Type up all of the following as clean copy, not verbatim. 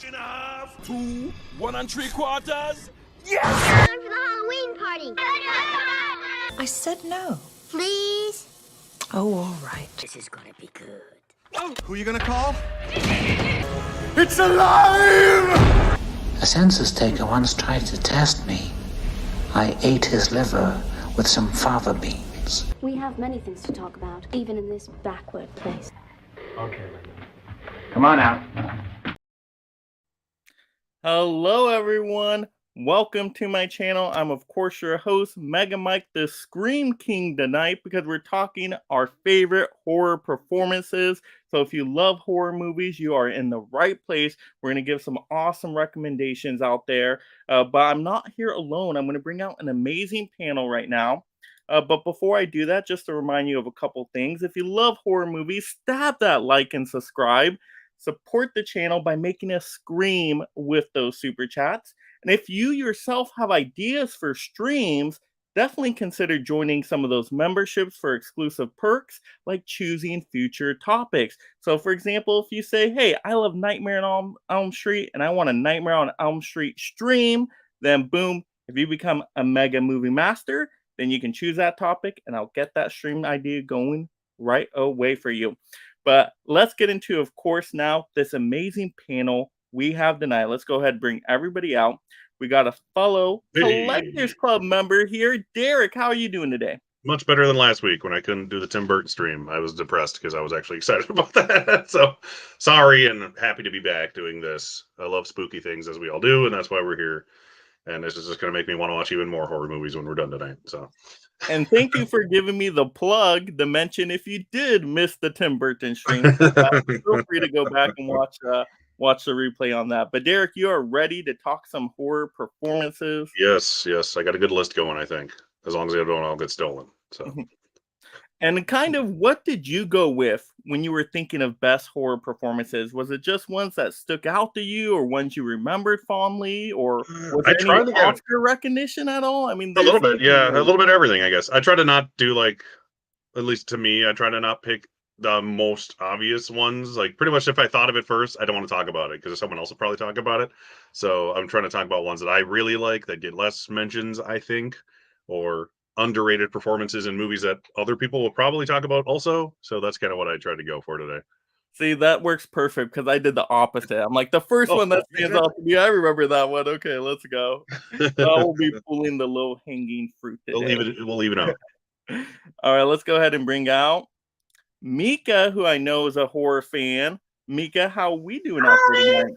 In a half, 2, 1 3/4. Yes! Time for the Halloween party. I said no. Please? Oh, all right. This is gonna be good. Oh, who are you gonna call? It's alive! A census taker once tried to test me. I ate his liver with some fava beans. We have many things to talk about, even in this backward place. Okay, come on out. Hello, everyone. Welcome to my channel. I'm, of course, your host, Mega Mike, the Scream King, tonight because we're talking our favorite horror performances. So if you love horror movies, you are in the right place. We're going to give some awesome recommendations out there. But I'm not here alone. I'm going to bring out an amazing panel right now. But before I do that, just to remind you of a couple things. If you love horror movies, stab that like and subscribe. Support the channel by making us scream with those super chats. And if you yourself have ideas for streams, definitely consider joining some of those memberships for exclusive perks, like choosing future topics. So for example, if you say, hey, I love Nightmare on Elm Street and I want a Nightmare on Elm Street stream, then boom, if you become a Mega Movie Master, then you can choose that topic and I'll get that stream idea going right away for you. But let's get into, of course, now this amazing panel we have tonight. Let's go ahead and bring everybody out. We got a fellow Collectors Club member here. Derek, how are you doing today? Much better than last week when I couldn't do the Tim Burton stream. I was depressed because I was actually excited about that. So sorry, and happy to be back doing this. I love spooky things, as we all do, and that's why we're here. And this is just going to make me want to watch even more horror movies when we're done tonight. So. And thank you for giving me the plug to mention if you did miss the Tim Burton stream. Feel free to go back and watch the replay on that. But Derek, you are ready to talk some horror performances. Yes. I got a good list going, I think, as long as they don't all get stolen. So. And kind of what did you go with when you were thinking of best horror performances? Was it just ones that stuck out to you or ones you remembered fondly? Or was there any Oscar recognition at all? I mean, a little bit, yeah. A little bit of everything, I guess. I try to not do, like, at least to me, I try to not pick the most obvious ones. Like, pretty much if I thought of it first, I don't want to talk about it because someone else will probably talk about it. So I'm trying to talk about ones that I really like that get less mentions, I think, or underrated performances in movies that other people will probably talk about also. So that's kind of what I tried to go for today. See, that works perfect because I did the opposite. I'm like, the first one that stands out to me, I remember that one. Okay, let's go. I will be pulling the low-hanging fruit today. We'll leave it out. All right, let's go ahead and bring out Mika, who I know is a horror fan. Mika, how are we doing out there tonight?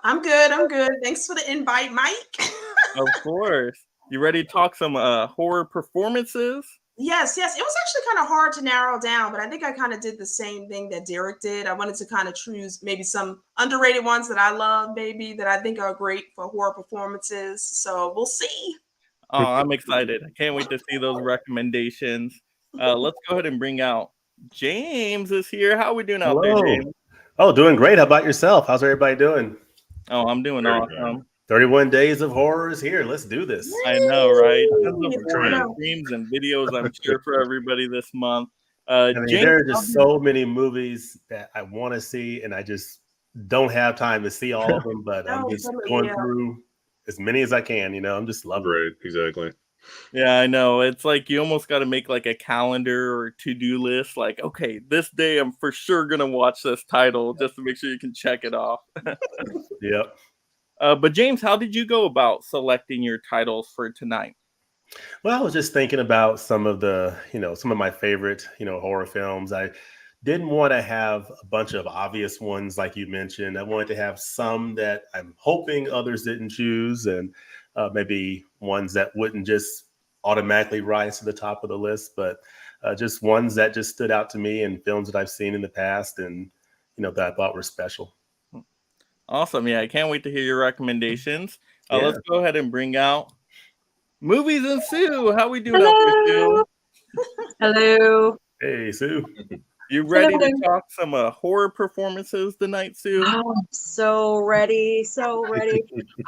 I'm good. Thanks for the invite, Mike. Of course. You ready to talk some horror performances? Yes. It was actually kind of hard to narrow down, but I think I kind of did the same thing that Derek did. I wanted to kind of choose maybe some underrated ones that I love, maybe that I think are great for horror performances. So we'll see. Oh, I'm excited. I can't wait to see those recommendations. Let's go ahead and bring out James is here. How are we doing out there, James? Oh, doing great. How about yourself? How's everybody doing? Oh, I'm doing awesome. 31 Days of Horror is here. Let's do this. I know, right? Streams and videos, I'm sure, for everybody this month. James, there are just so many movies that I want to see, and I just don't have time to see all of them, but I'm just going through as many as I can. I'm just loving it. Right, exactly. Yeah, I know. It's like you almost got to make like a calendar or to-do list. Like, okay, this day I'm for sure going to watch this title just to make sure you can check it off. Yep. But James, how did you go about selecting your titles for tonight? Well, I was just thinking about some of my favorite, horror films. I didn't want to have a bunch of obvious ones like you mentioned. I wanted to have some that I'm hoping others didn't choose, and maybe ones that wouldn't just automatically rise to the top of the list, but just ones that just stood out to me and films that I've seen in the past and, that I thought were special. Awesome. Yeah, I can't wait to hear your recommendations. Let's go ahead and bring out Movies and Sue. How we doing out there, Sue? Hello. Hey, Sue. You ready to talk some horror performances tonight, Sue? Oh, I'm so ready.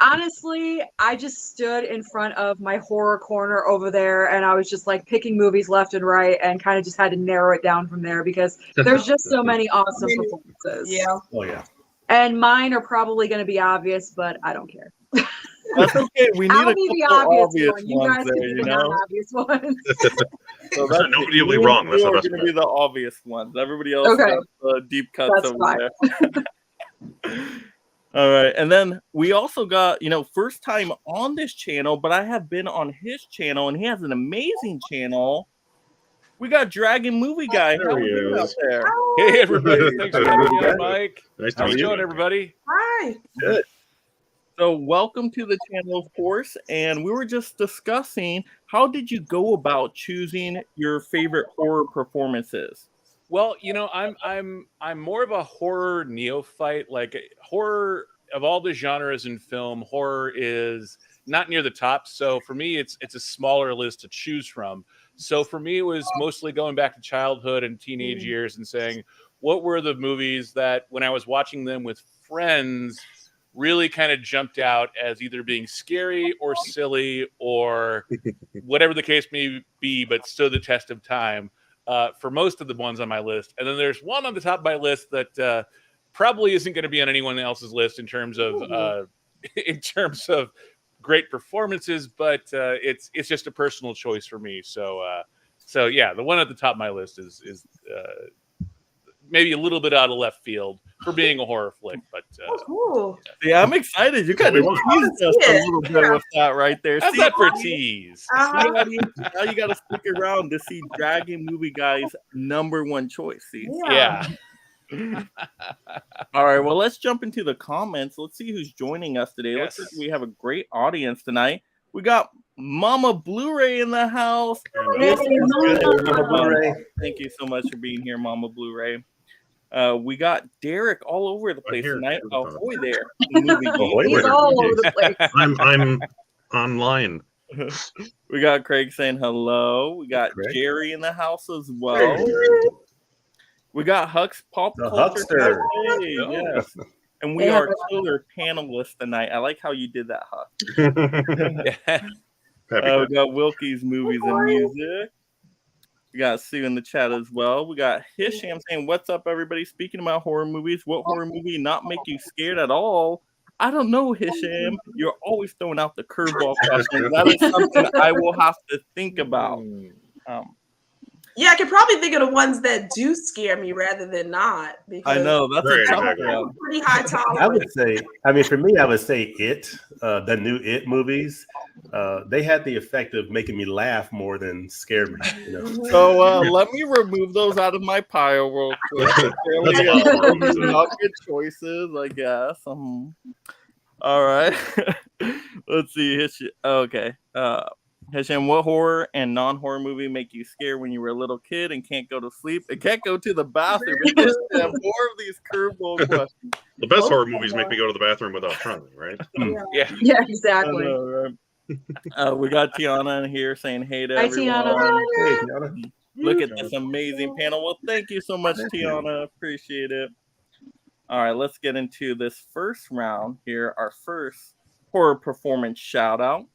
Honestly, I just stood in front of my horror corner over there and I was just like picking movies left and right and kind of just had to narrow it down from there because there's just so many awesome performances. Yeah. Oh, yeah. And mine are probably going to be obvious, but I don't care. That's okay. We need I'll a be the couple obvious one. You guys ones can there, be you the know? non-obvious ones. So that's Nobody will be wrong. That's the We're best going to be the obvious ones. Everybody else Okay. got deep cuts That's over fine. there. All right. And then we also got, first time on this channel, but I have been on his channel, and he has an amazing channel. We got Dragon Movie Guy. There How he are you is. out there? Hey, everybody. Thanks for having me on, Mike. Nice to How you meet you. doing, everybody? Hi. Good. So welcome to the channel, of course. And we were just discussing, how did you go about choosing your favorite horror performances? Well, I'm more of a horror neophyte. Like horror of all the genres in film, horror is not near the top. So for me, it's a smaller list to choose from. So for me, it was mostly going back to childhood and teenage years and saying, what were the movies that when I was watching them with friends really kind of jumped out as either being scary or silly or whatever the case may be, but stood the test of time for most of the ones on my list. And then there's one on the top of my list that probably isn't going to be on anyone else's list in terms of great performances, but it's just a personal choice for me. So yeah, the one at the top of my list is maybe a little bit out of left field for being a horror flick, but Cool. Yeah, I'm excited. You kind of teased us a little bit with that right there. how's See, that for tease? Uh-huh. now you got to stick around to see Dragon Movie Guy's #1 choice. See? Yeah. All right, well, let's jump into the comments. Let's see who's joining us today. Yes. Looks like we have a great audience tonight. We got Mama Blu-ray in the house. Hey, Mama Blu-ray. Thank you so much for being here, Mama Blu-ray. We got Derek all over the place here. tonight. Here we go. Ahoy there. Movie Ahoy geek. He's there. all over the place. I'm online. We got Craig saying hello. We got Craig. Jerry in the house as well. We got Hux Pop The Culture Huckster. Cafe, Oh. yes. And we Yeah. are killer panelists tonight. I like how you did that, Hux. Happy We got Wilkie's Movies and Music. We got Sue in the chat as well. We got Hisham saying, "What's up, everybody? Speaking about horror movies, what horror movie not make you scared at all?" I don't know, Hisham. You're always throwing out the curveball questions. That is something I will have to think about. Yeah, I could probably think of the ones that do scare me rather than not. Because I know that's Right, a tough exactly. one. pretty high tolerance. I would say, for me, I would say the new It movies. They had the effect of making me laugh more than scare me. So let me remove those out of my pile real quick. Not good choices, I guess. All right. Let's see. Okay. Hisham, what horror and non-horror movie make you scared when you were a little kid and can't go to sleep and can't go to the bathroom? Hisham, more of these curveball questions. The best horror movies make me go to the bathroom without trying, right? Yeah. Yeah, I exactly. know, right? We got Tiana in here saying hey to Hi, everyone. Tiana. Hey, Tiana. Look at this amazing panel. Well, thank you so much, Tiana. Appreciate it. All right, let's get into this first round here. Our first horror performance shout out.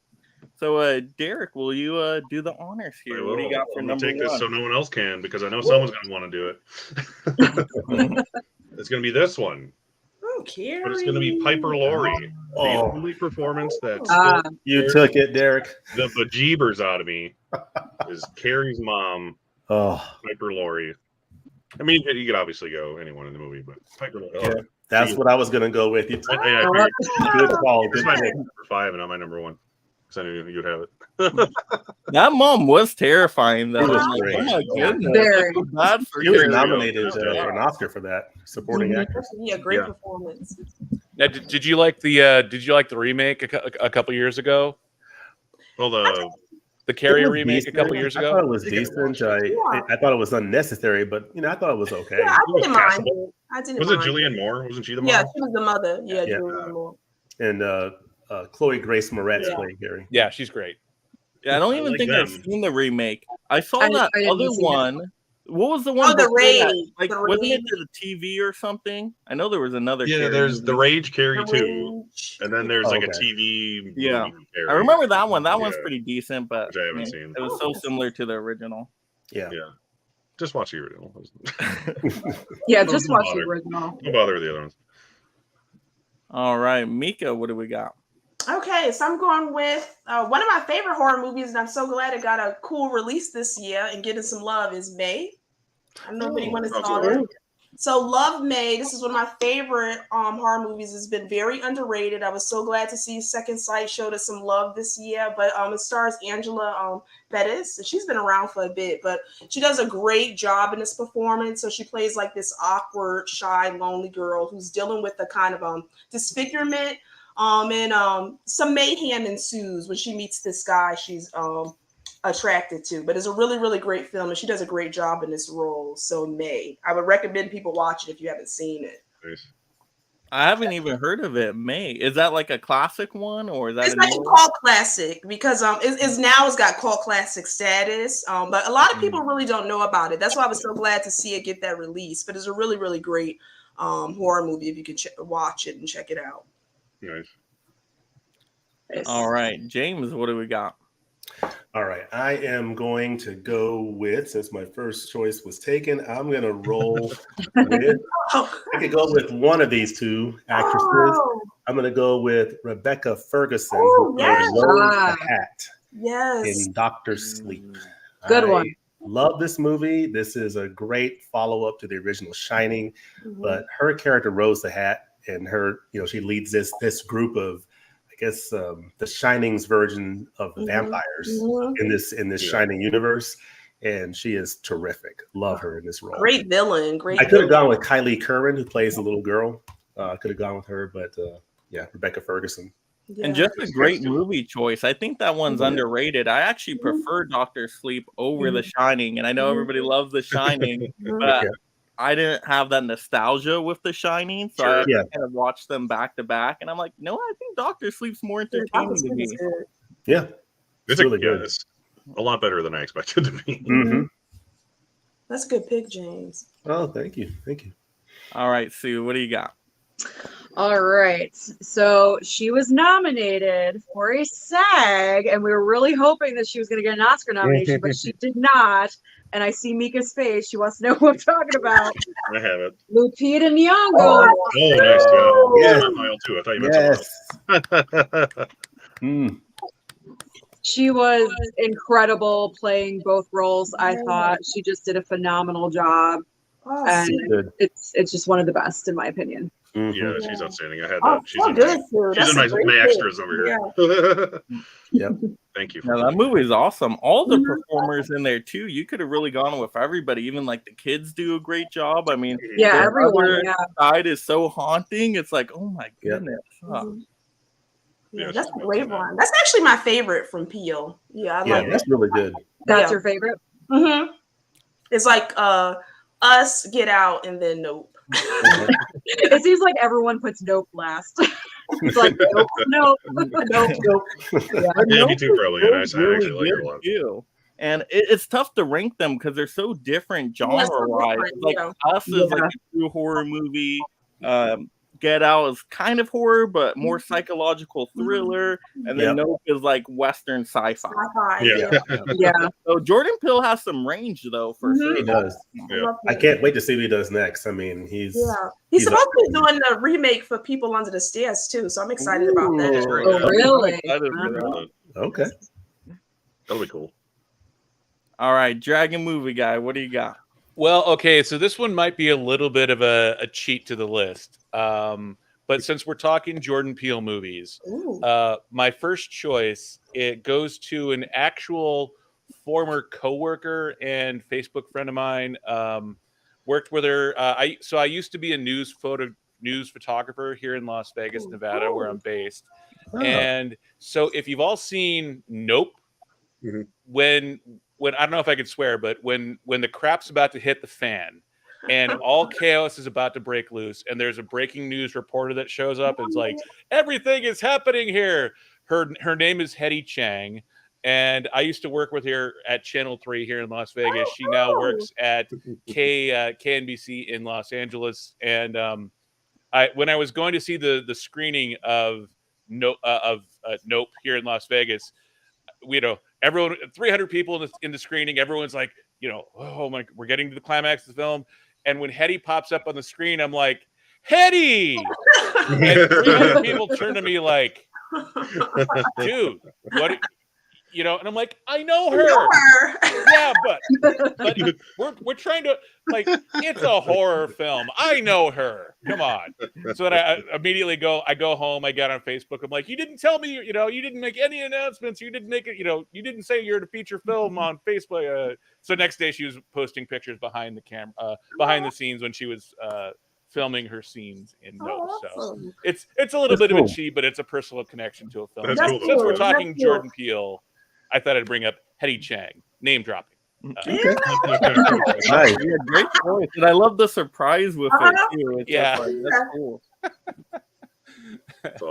So, Derek, will you do the honors here? What do you got for I'm gonna number take this one? so no one else can, because I know someone's gonna want to do it. It's gonna be this one, Oh, Carrie. but it's gonna be Piper Laurie. The Oh. only performance that Ah. You took it, Derek. the bejeebers out of me is Carrie's mom, Oh, Piper Laurie. I mean, you could obviously go anyone in the movie, but Piper Laurie. yeah. That's what I was gonna go with. You took I figured good call. this Good might call. be number 5 and not my number 1. Because I knew you'd have it. That mom was terrifying, though. She was I'm like, great. oh my goodness. Very. I feel bad for She was Carrie. nominated for an Oscar for that supporting actress. Yeah, great Yeah. performance. Now, did you like the remake a couple years ago? Well, The Carrie It was remake decent. a couple years I thought ago? it was decent. I thought it was unnecessary, but I thought it was okay. Yeah, I didn't mind passable. it. I didn't was it mind Julianne Moore? Wasn't she the mom? Yeah, she was the mother. Yeah, Yeah. Julianne Moore. And Chloe Grace Moretz Yeah. playing Gary. Yeah, she's great. Yeah, I don't I even like think I've them. seen the remake. I saw I that didn't other see it. one. What was the one? Oh, The before that? Rage. Like, The wasn't it Rage. to the TV or something? I know there was another. Yeah, Carrie there's The movie. Rage Carrie The 2, Rage. and then there's like a Okay. TV. Yeah. movie Carrie. I remember that one. That one's Yeah. pretty decent, but Which I haven't man, seen. it was so similar to the original. Yeah. Yeah. Just watch the original. Yeah, just Don't watch the bother. original. Don't bother with the other ones. All right, Mika, what do we got? Okay, so I'm going with one of my favorite horror movies, and I'm so glad it got a cool release this year and getting some love is May. I don't know if anyone has saw it. So Love May, this is one of my favorite horror movies. It's been very underrated. I was so glad to see Second Sight showed us some love this year. But it stars Angela Bettis, and she's been around for a bit, but she does a great job in this performance. So she plays like this awkward, shy, lonely girl who's dealing with a kind of disfigurement. And some mayhem ensues when she meets this guy she's attracted to. But it's a really, really great film, and she does a great job in this role. So May, I would recommend people watch it if you haven't seen it. Nice. I haven't even heard of it. May, is that like a classic one, or is that it's like a cult classic because it's got cult classic status. But a lot of people really don't know about it. That's why I was so glad to see it get that release. But it's a really, really great horror movie if you can watch it and check it out. Nice. All right, James, what do we got? All right, I am going to go with, since my first choice was taken, I'm going to roll with, I could go with one of these two actresses. Oh. I'm going to go with Rebecca Ferguson, Oh, who plays yes. Rose the Hat Yes. in Doctor Sleep. Good one. Love this movie. This is a great follow-up to the original Shining, but her character, Rose the Hat, and her, she leads this group of, I guess, the Shining's version of the vampires in this Shining universe, and she is terrific. Love her in this role. Great villain. I could have gone with Kylie Curran, who plays the little girl. I could have gone with her, but Rebecca Ferguson. Yeah. And just a great movie choice. I think that one's underrated. I actually prefer Doctor Sleep over The Shining, and I know everybody loves The Shining, but I didn't have that nostalgia with The Shining, so I kind of watched them back to back, and I'm like, no, I think Doctor Sleep's more entertaining to me. Yeah, it's really good. It's a lot better than I expected to be. That's a good pick, James. Oh, thank you. All right, Sue, what do you got? All right. So she was nominated for a SAG, and we were really hoping that she was going to get an Oscar nomination, but she did not. And I see Mika's face. She wants to know who I'm talking about. I have it. Lupita Nyong'o. Oh, nice. Yeah. Yeah. Mile too. I thought you meant someone else. She was incredible playing both roles. I thought she just did a phenomenal job. And it's just one of the best, in my opinion. Yeah, she's outstanding. I had that. She's in my extras over here. Yep. Thank you. Yeah, that movie is awesome. All the performers in there too. You could have really gone with everybody. Even like the kids do a great job. I mean, everyone. Side is so haunting. It's like, oh my goodness. Yeah, that's a great one. That's actually my favorite from Peele. Yeah, I like that's really good. That's your favorite? It's like Us, Get Out, and then Nope. It seems like everyone puts Nope last. It's like nope. Yeah, me too, probably. I actually like it a lot. And it's tough to rank them because they're so different genre-wise. Like Us is like a true horror movie. Get Out is kind of horror, but more psychological thriller. And then Nope is like Western sci-fi. So Jordan Peele has some range, though, for sure. He does. I can't wait to see what he does next. I mean, he's supposed to be doing the remake for People Under the Stairs, too. So I'm excited about that. Oh, really? Okay. That'll be cool. All right, Dragon Movie Guy, what do you got? Well, okay, so this one might be a little bit of a cheat to the list. But since we're talking Jordan Peele movies, my first choice, it goes to an actual former coworker and Facebook friend of mine. Worked with her. I used to be a news photographer here in Las Vegas, Nevada, where I'm based. And so if you've all seen Nope, when I don't know if I could swear, but when the crap's about to hit the fan and all chaos is about to break loose and there's a breaking news reporter that shows up and it's like, everything is happening here. Her name is Hetty Chang, and I used to work with her at Channel 3 here in Las Vegas. She now works at KNBC in Los Angeles. And when I was going to see the screening of Nope here in Las Vegas, everyone, 300 people in the screening, everyone's like, oh my, we're getting to the climax of the film. And when Hetty pops up on the screen, I'm like, Hetty, And 300 people turn to me like, dude, what? And I'm like, I know her. Yeah, but we're trying to, like, it's a horror film. I know her. Come on. So then I immediately go home. I got on Facebook. I'm like, you didn't tell me, you didn't make any announcements. You didn't make it, you didn't say you're to feature film on Facebook. So next day she was posting pictures behind the camera, behind the scenes when she was filming her scenes in Nope. So it's a little bit of a cheat, but it's a personal connection to a film. That's cool. Since we're talking Jordan Peele, I thought I'd bring up Hetty Chang, name dropping. Nice. Yeah, great choice. And I love the surprise with it too. It's Yeah. just like, that's cool.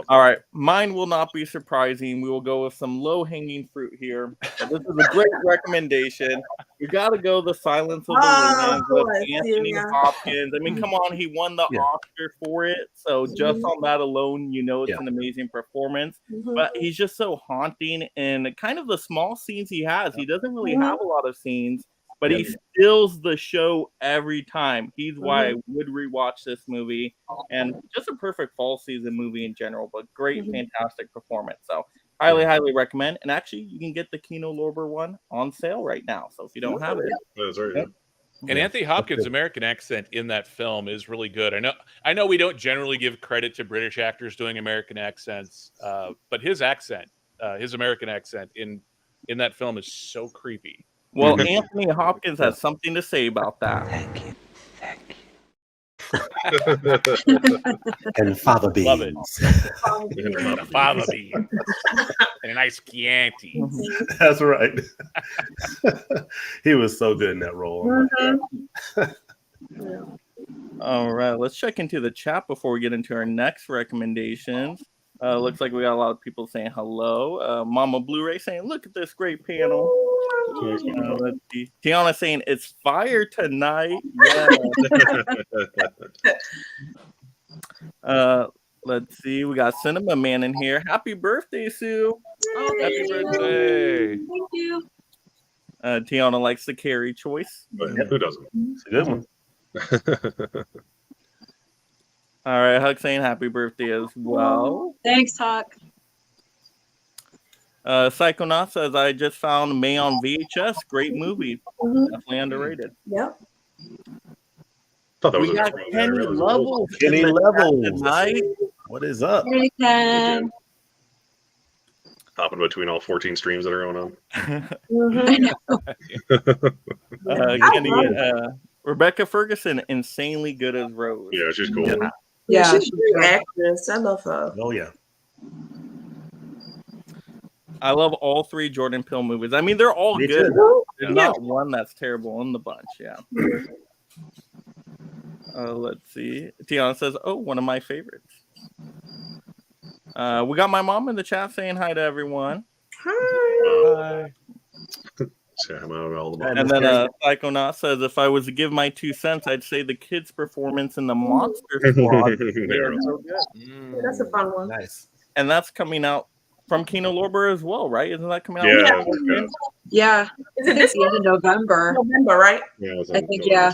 All right, mine will not be surprising. We will go with some low-hanging fruit here. This is a great recommendation. You got to go The Silence of the Lambs with Anthony Hopkins. I mean, come on, he won the Oscar for it, so just on that alone, it's an amazing performance. But he's just so haunting, and kind of the small scenes he has. He doesn't really have a lot of scenes, but he steals the show every time. He's why I would rewatch this movie, and just a perfect fall season movie in general, but great, fantastic performance. So highly, highly recommend. And actually, you can get the Kino Lorber one on sale right now. So if you don't have it, That's right. And Anthony Hopkins' American accent in that film is really good. I know we don't generally give credit to British actors doing American accents, but his accent, his American accent in that film is so creepy. Well, Anthony Hopkins has something to say about that. Thank you. And fava beans. Love it. Fava beans. And a nice Chianti. That's right. He was so good in that role. All right, let's check into the chat before we get into our next recommendations. Looks like we got a lot of people saying hello. Mama Blu-ray saying, look at this great panel. Let's see. Tiana saying, it's fire tonight. Yeah. Let's see. We got Cinema Man in here. Happy birthday, Sue. Oh, happy birthday. Thank you. Tiana likes the Carrie choice. But who doesn't? It's a good one. All right, Huck saying happy birthday as well. Thanks, Huck. Psychonaut says, I just found May on VHS. Great movie. Definitely underrated. Yep. Thought that was We a got trailer. Kenny That was Levels. Kenny in the chat Levels. tonight. What is up? Hey, Ken. hopping between all 14 streams that are going on. Kenny, Rebecca Ferguson, insanely good as Rose. Yeah, she's cool. Yeah, she's a great actress. I love her. Oh yeah. I love all three Jordan Peele movies. I mean, they're all Me good. too. There's not one that's terrible in the bunch. Yeah. Let's see. Tiana says, "Oh, one of my favorites." We got my mom in the chat saying hi to everyone. Hi. And then Psychonaut says, if I was to give my 2 cents, I'd say the kids' performance in the Monster Squad. They're so good. That's a fun one. Nice. And that's coming out from Kino Lorber as well, right? Isn't that coming out? Yeah. Yeah. Is it this the end of November? November, right? Yeah, I think, yeah.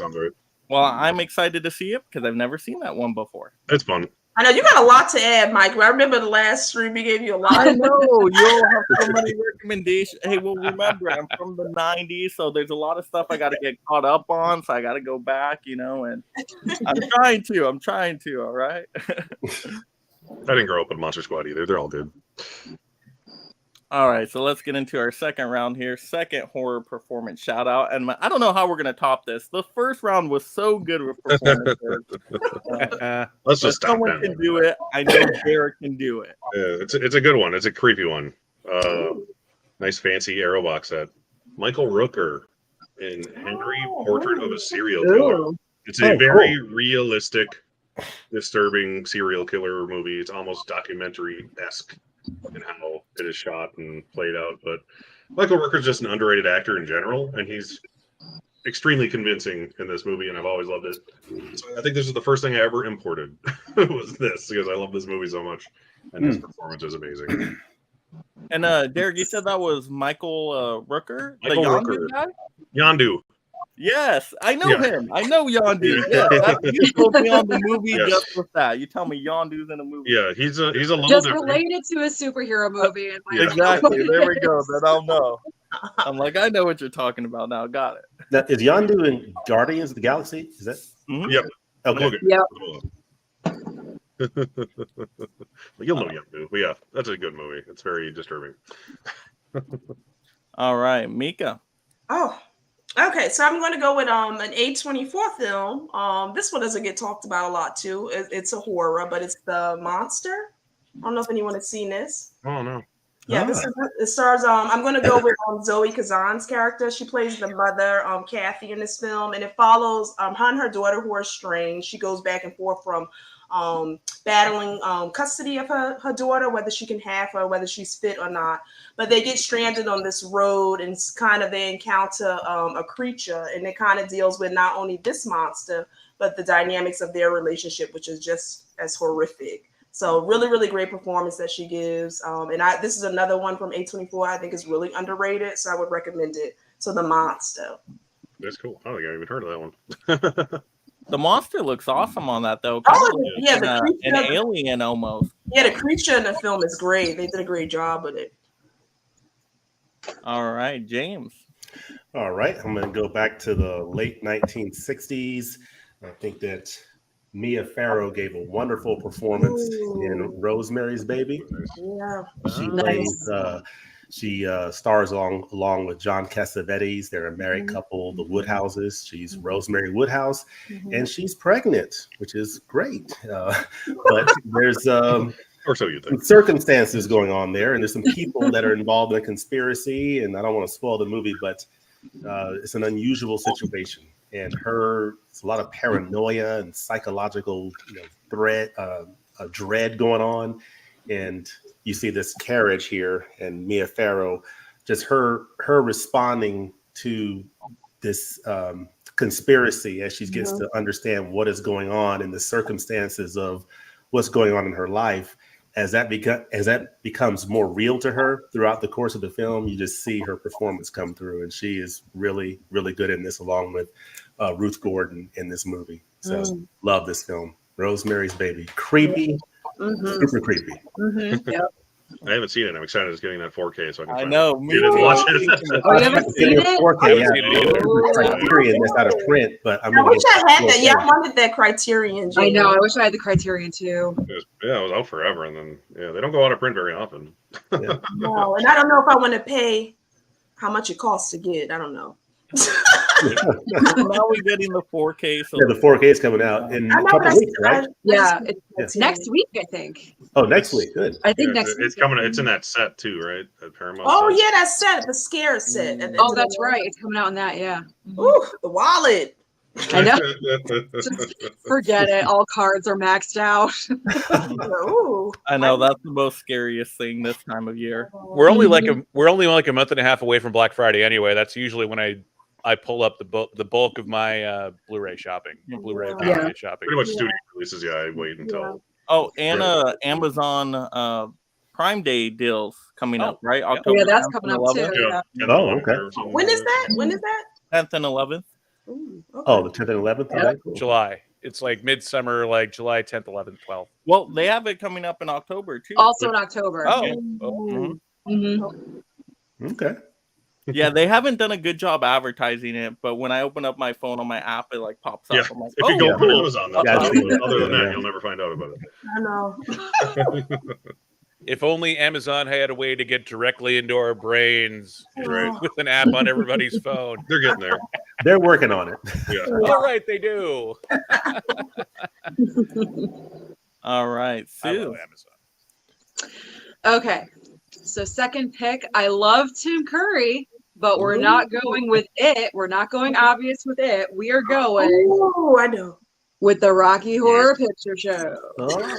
Well, I'm excited to see it because I've never seen that one before. It's fun. I know you got a lot to add, Mike. I remember the last stream we gave you a lot. I know you'll have so many recommendations. Hey, well, remember I'm from the '90s, so there's a lot of stuff I got to get caught up on. So I got to go back, and I'm trying to. All right. I didn't grow up with Monster Squad either. They're all good. All right, so let's get into our second round here. Second horror performance shout out. And I don't know how we're going to top this. The first round was so good with performances. Let's just stop someone that. can do it. I know Derek can do it. Yeah, it's a good one. It's a creepy one. Nice fancy arrow box set. Michael Rooker in Henry Portrait of a Serial Killer. It's a very realistic, disturbing serial killer movie. It's almost documentary-esque in how it is shot and played out. But Michael Rooker's just an underrated actor in general, and he's extremely convincing in this movie, and I've always loved it. So I think this is the first thing I ever imported was this, because I love this movie so much, and his performance is amazing. And Derek, you said that was Michael Rooker, Michael the Yondu Rooker. guy? Yondu. Yes, I know Yeah. him. I know Yondu. Yeah. Yes, you told me on the movie Yes. just with that. You tell me Yondu's in a movie. Yeah, he's a little Just different. related to a superhero movie. And Yeah. Exactly. There we go. Then I'll know. I'm like, I know what you're talking about now. Got it. Now, is Yondu in Guardians of the Galaxy? Is that? Mhm. Yep. Okay. Logan. Yep. You'll know Yondu. But yeah, that's a good movie. It's very disturbing. All right, Mika. Oh, okay. So I'm going to go with an A24 film. This one doesn't get talked about a lot too. It's a horror, but it's The Monster. I don't know if anyone has seen this. Oh no. Yeah, it stars. I'm going to go with Zoe Kazan's character. She plays the mother, Kathy, in this film, and it follows her and her daughter who are estranged. She goes back and forth from battling custody of her daughter, whether she can have her, whether she's fit or not. But they get stranded on this road, and kind of they encounter a creature, and it kind of deals with not only this monster, but the dynamics of their relationship, which is just as horrific. So really, really great performance that she gives. And this is another one from A24 I think is really underrated, so I would recommend it. So The Monster. That's cool. I don't think I even heard of that one. The monster looks awesome on that though. Oh, yeah, An alien almost. Yeah, the creature in the film is great. They did a great job with it. All right, James. All right, I'm going to go back to the late 1960s. I think that Mia Farrow gave a wonderful performance in Rosemary's Baby. Yeah, she plays. She stars along with John Cassavetes. They're a married couple, the Woodhouses. She's Rosemary Woodhouse, and she's pregnant, which is great. But there's or so you think. some circumstances going on there, and there's some people that are involved in a conspiracy. And I don't want to spoil the movie, but it's an unusual situation. And it's a lot of paranoia and psychological, dread going on. And you see this carriage here, and Mia Farrow, just her responding to this conspiracy as she gets to understand what is going on and the circumstances of what's going on in her life. As that becomes more real to her throughout the course of the film, you just see her performance come through, and she is really, really good in this, along with Ruth Gordon in this movie. So love this film, Rosemary's Baby. Creepy, super creepy. Yep. I haven't seen it. I'm excited it's getting that 4K so I can I know. get it and watch it. Oh, you haven't seen it? 4K, yeah. Criterion that's out of print, but I'm I wish I had that. 4K. Yeah, I wanted that Criterion. I know. I wish I had the Criterion too. It was out forever, and then they don't go out of print very often. No, and I don't know if I want to pay how much it costs to get. I don't know. Now we're getting the 4K. So Yeah, the 4K is coming out in a couple weeks, right? Yeah, it's next week, I think. Oh, next week. Good. I think Yeah, next it's week. coming. It's in that set too, right? At Paramount. Oh set. yeah, that set, the scare set. Oh, that's right. It's coming out in that. Yeah. Ooh, the wallet. I know. Just forget it. All cards are maxed out. Ooh. I know that's the most scariest thing this time of year. We're only like a month and a half away from Black Friday anyway. That's usually when I pull up the bulk of my Blu-ray shopping, Blu-ray DVD shopping. Pretty much studio releases. Yeah, I wait until. Oh, and Amazon Prime Day deals coming up, right? Oh, October yeah, that's 10th coming and up 11th. too. Yeah. Oh, okay. When is that? When is that? 10th and 11th. Ooh, okay. Oh, the 10th and 11th. Yeah. Okay, cool. July. It's like midsummer, like July 10th, 11th, 12th. Well, they have it coming up in October too. Also in October. Oh, Mhm. Mhm. Okay. Yeah, they haven't done a good job advertising it, but when I open up my phone on my app, it like pops up. Yeah, I'm like, if you go yeah. on Amazon, that's Yeah, about I've it. seen it. Other than that, Yeah. you'll never find out about it. I know. if only Amazon had a way to get directly into our brains Right. with an app on everybody's phone. They're getting there. They're working on it. Yeah. All right, they do. all right, I Sue. love Amazon. Okay. So second pick, I love Tim Curry, but we're not going with it. We're not going obvious with it. We are going Oh, I know. with the Rocky Horror Picture Show. Oh.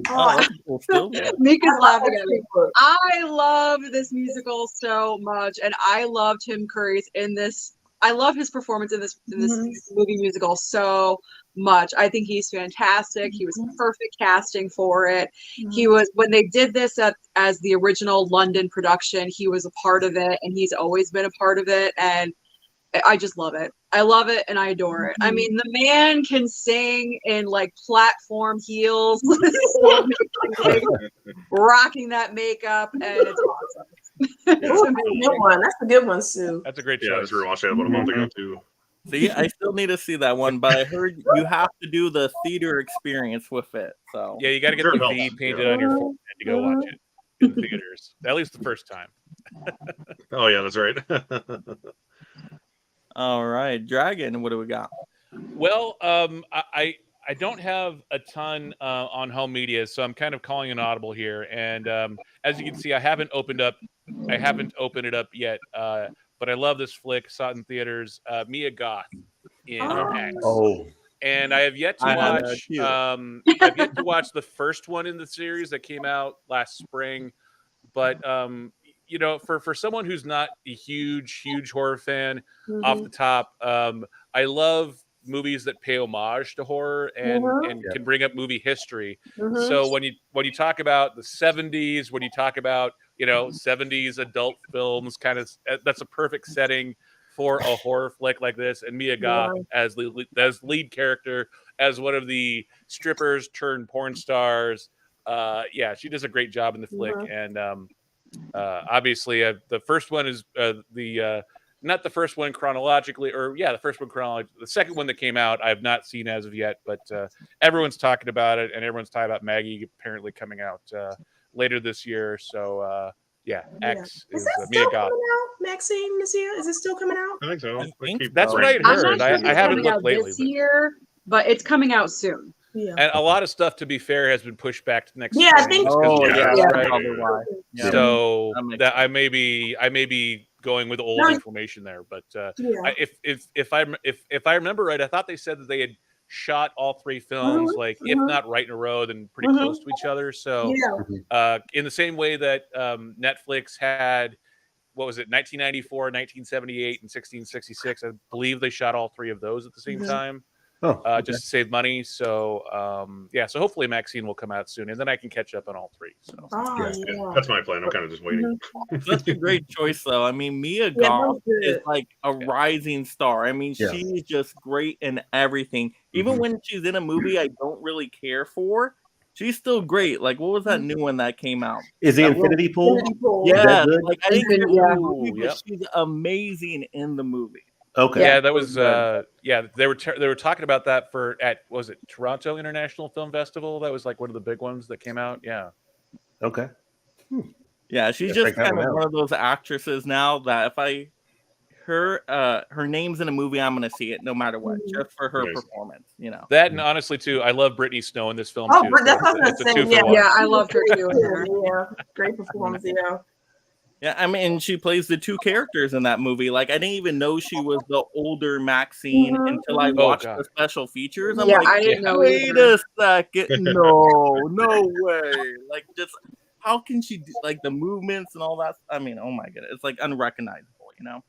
Oh, that's cool. Still good. Mika's laughing at me. I love this musical so much, and I love Tim Curry's in this. I love his performance in this movie musical so much. I think he's fantastic. He was perfect casting for it. He was, when they did this as the original London production, he was a part of it, and he's always been a part of it. And I just love it. I love it and I adore it. I mean, the man can sing in like platform heels, rocking that makeup, and it's awesome. It's Ooh, amazing. good one. That's a good one, Sue. That's a great Yeah, I choice. just rewatched it about a month ago too. See, I still need to see that one, but I heard you have to do the theater experience with it. So Yeah, you got to get Sure the helps. V painted on your forehead to go watch it in the theaters. At least the first time. Oh yeah, that's right. all right, Dragon, what do we got? Well, I don't have a ton on home media, so I'm kind of calling an audible here. And as you can see, I haven't opened it up yet. But I love this flick. Saw it in theaters. Mia Goth in X. Oh, And I have yet to I had watch. that too. I've yet to watch the first one in the series that came out last spring. But you know, for someone who's not a huge horror fan, off the top, I love movies that pay homage to horror and can bring up movie history. So when you talk about the 70s, when you talk about 70s adult films, kind of that's a perfect setting for a horror flick like this. And Mia Goth as lead character, as one of the strippers turned porn stars. Yeah, she does a great job in the flick. And obviously, the first one is not the first one chronologically, or the first one chronologically. The second one that came out, I have not seen as of yet, but everyone's talking about it, and everyone's talking about Maggie apparently coming out later this year. So X Is is that Mia still Goth. coming out, Maxine, this year? Is it still coming out? I think so. I think That's what I had I'm heard. not sure if I it's haven't coming looked out lately. this year, but it's coming out soon. Yeah. And a lot of stuff, to be fair, has been pushed back to next. Yeah, I spring think just 'cause Oh of yeah, the that's strike. probably why. Yeah. So That makes that I may be going with old information there, but if I remember right, I thought they said that they had shot all three films, like if not right in a row, then pretty close to each other. So in the same way that Netflix had, what was it, 1994, 1978, and 1666, I believe they shot all three of those at the same time. Just to save money. So so hopefully Maxine will come out soon, and then I can catch up on all three. So That's my plan. I'm kind of just waiting. That's a great choice, though. I mean, Mia Goth is like a rising star. I mean, she's just great in everything. Even when she's in a movie I don't really care for, she's still great. Like, what was that new one that came out? is the Infinity Pool? Yeah, good? like I didn't care for the movie, but Yep. she's amazing in the movie. Okay. Yeah, that was they were talking about that was it Toronto International Film Festival? That was like one of the big ones that came out. Yeah. Okay. Yeah, she's Check just that kind one of out. one of those actresses now that if her name's in a movie, I'm gonna see it no matter what, just for her Nice. performance. That, and honestly too, I love Brittany Snow in this film Oh, too. that's so what I was it's a saying. 2 for Yeah, 1. Yeah, I loved her too. in there. Yeah, great performance. Yeah. Yeah, I mean, she plays the two characters in that movie. Like, I didn't even know she was the older Maxine until I watched the special features. I'm like, I didn't know wait either. a second, no way! Like, just how can she do like the movements and all that? I mean, oh my goodness, it's like unrecognizable, you know.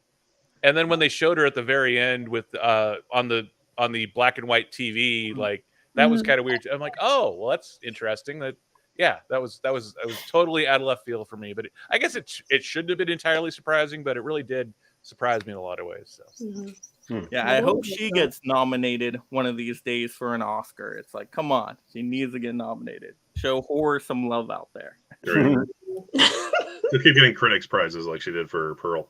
And then when they showed her at the very end with on the black and white TV, like that was kind of weird. I'm like, oh, well, that's interesting. That was totally out of left field for me. But I guess it shouldn't have been entirely surprising, but it really did surprise me in a lot of ways. So. Yeah, I hope she gets nominated one of these days for an Oscar. It's like, come on, she needs to get nominated. Show horror some love out there. She'll keep getting critics prizes like she did for Pearl.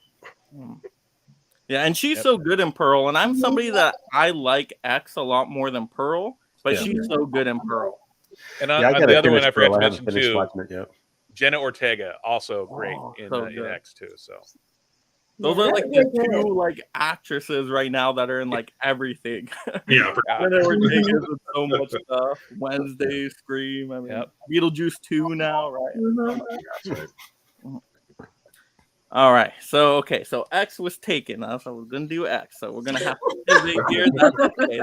Yeah, and she's so good in Pearl, and I'm somebody that I like X a lot more than Pearl, but she's so good in Pearl. And on the other one I forgot to mention too, It, Jenna Ortega, also great in X too. So those are like the two like actresses right now that are in like everything. Yeah, Jenna Ortega's in so much stuff. Wednesday, Scream. I mean, Beetlejuice 2 now, right? That's right. All right, so X was taken. I was gonna do X, so we're gonna have to pivot here. That's okay.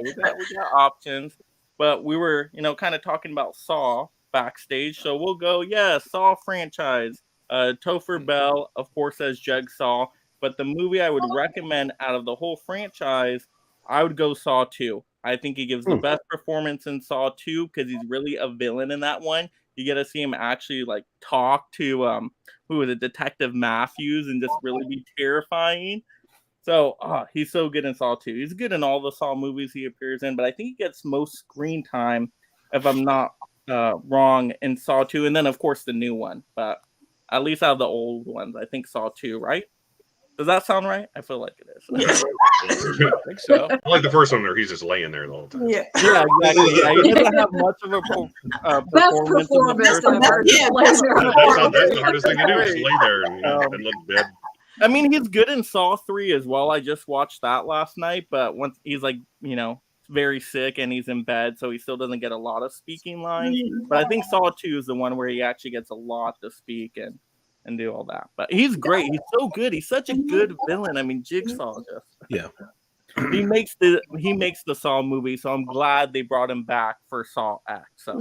We got options, but we were, kind of talking about Saw backstage, so we'll go. Saw franchise. Topher Bell, of course, as Jigsaw, but the movie I would recommend out of the whole franchise, I would go Saw 2. I think he gives the best performance in Saw 2 because he's really a villain in that one. You get to see him actually like talk to who was it, Detective Matthews, and just really be terrifying. So he's so good in Saw 2. He's good in all the Saw movies he appears in, but I think he gets most screen time, if I'm not wrong, in Saw 2, and then of course the new one. But at least out of the old ones, I think Saw 2, right? Does that sound right? I feel like it is. I think so. I like the first one where he's just laying there the whole time. Yeah. Yeah, exactly. Yeah, he doesn't have much of a Best performance. In the performance first ever. one. That's the hardest thing to do is lay there and look dead. I mean, he's good in Saw 3 as well. I just watched that last night, but once he's like, very sick and he's in bed, so he still doesn't get a lot of speaking lines. But I think Saw 2 is the one where he actually gets a lot to speak and do all that. But he's great. He's so good. He's such a good villain. I mean, Jigsaw just he makes the Saw movie, so I'm glad they brought him back for Saw X. So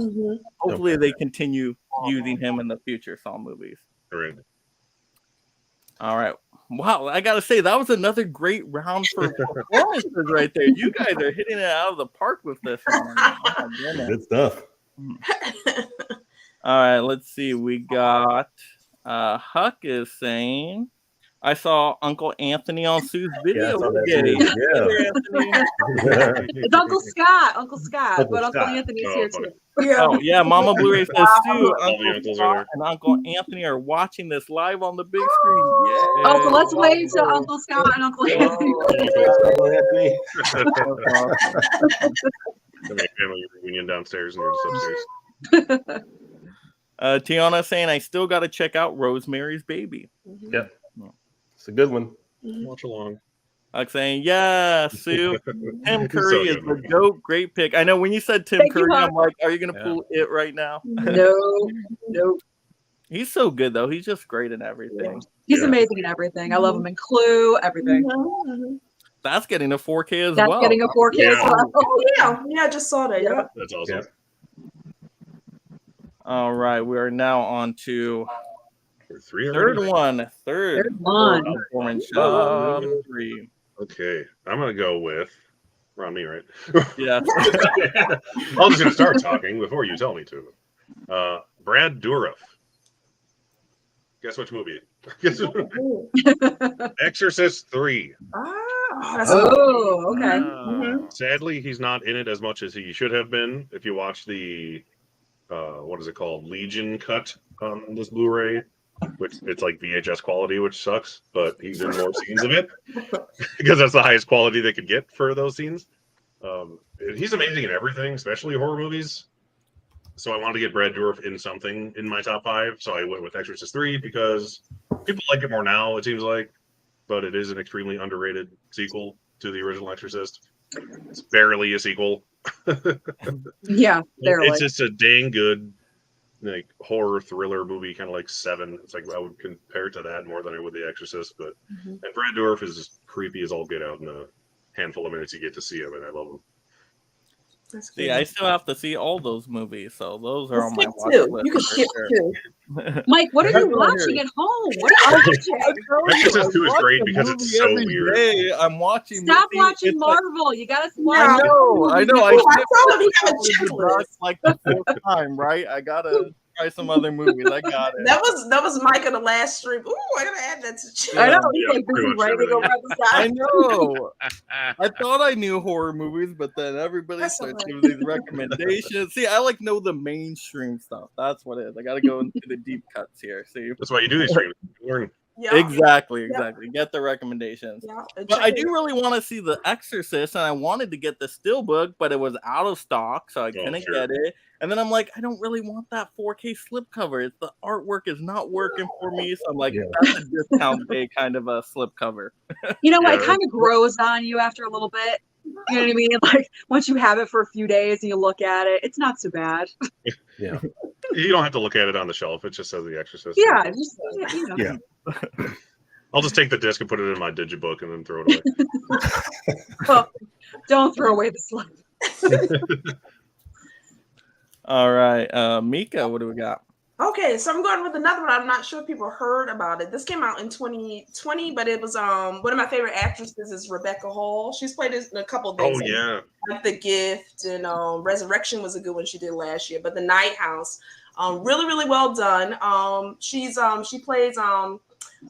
hopefully they continue using him in the future Saw movies. Right. All right. Wow, I gotta say that was another great round for performances right there. You guys are hitting it out of the park with this one. Good stuff. All right, let's see. We got Huck is saying, I saw Uncle Anthony on Sue's video today. It's Uncle Scott, but Uncle Anthony's here too. Oh yeah, Mama Blu-ray says Sue, Uncle uncles Scott are and Uncle Anthony are watching this live on the big screen. Yeah. Oh, so let's wait until Uncle Scott and Uncle Anthony. Family reunion downstairs and you're just upstairs. Tiana saying, I still got to check out Rosemary's Baby. Yep. It's a good one. Watch along. Like saying, yeah, Sue. Tim Curry So is good. the GOAT. Great pick. I know when you said Tim Thank you, Curry, Huck. I'm like, are you going to pull it right now? No. He's so good, though. He's just great in everything. He's amazing in everything. I love him in Clue, everything. That's getting a 4K as That's well. getting a 4K as Yeah. well. Oh, yeah, I just saw that. Yeah. That's awesome. All right. We are now on to Three third already? one. Third one. performance show. 3. Okay, I'm gonna go with. We're on me, right? Yeah. I'm just gonna start talking before you tell me to. Brad Dourif. Guess which movie? Guess what? Exorcist 3. Oh, okay. Sadly, he's not in it as much as he should have been. If you watch the what is it called, Legion cut on this Blu-ray, which it's like VHS quality, which sucks, but he's in more scenes of it because that's the highest quality they could get for those scenes. He's amazing in everything, especially horror movies. So I wanted to get Brad Dourif in something in my top 5. So I went with Exorcist 3 because people like it more now, it seems like, but it is an extremely underrated sequel to the original Exorcist. It's barely a sequel. Yeah, barely. It's just a dang good like horror thriller movie, kind of like Seven. It's like I would compare it to that more than I would The Exorcist. But and Brad Dourif is just creepy as all get out in a handful of minutes you get to see him, and I love him. See, I still have to see all those movies, so those are on my Skip watch two. list. You can for skip sure. two. Mike, what are you watching at home? What are you watching? Exorcist 2 is watch great a because movie it's so every weird. day. I'm watching. Stop movies. watching It's like- Marvel. You gotta I watch. know. I I told him he had a skipped checklist. like the 4th time, right? I gotta try some other movies. I got it. That was Mike on the last stream. Ooh, I gotta add that to chat. I know. Yeah, He's like pretty busy much writing over everything. the I side. know. I thought I knew horror movies, but then everybody That's starts okay. giving these recommendations. See, I like know the mainstream stuff. That's what it is. I got to go into the deep cuts here. See, That's why you do these streams. Learn. Yeah. exactly. Get the recommendations. Yeah. But I do really want to see The Exorcist, and I wanted to get the Steelbook, but it was out of stock, so I couldn't sure. get it. And then I'm like, I don't really want that 4K slipcover. The artwork is not working for me, so I'm like, that's a discount day kind of a slipcover. You know what? It Yeah. kind of grows on you after a little bit. You know what I mean? Like once you have it for a few days and you look at it, it's not so bad. Yeah. You don't have to look at it on the shelf. It just says The Exorcist. Yeah, just you know. Yeah. I'll just take the disc and put it in my digibook and then throw it away. Well, don't throw away the slip. All right, Mika, what do we got? Okay, so I'm going with another one. I'm not sure if people heard about it. This came out in 2020, but it was one of my favorite actresses is Rebecca Hall. She's played this in a couple of things. Oh yeah. Like The Gift and Resurrection was a good one she did last year. But The Night House, really, really well done. She plays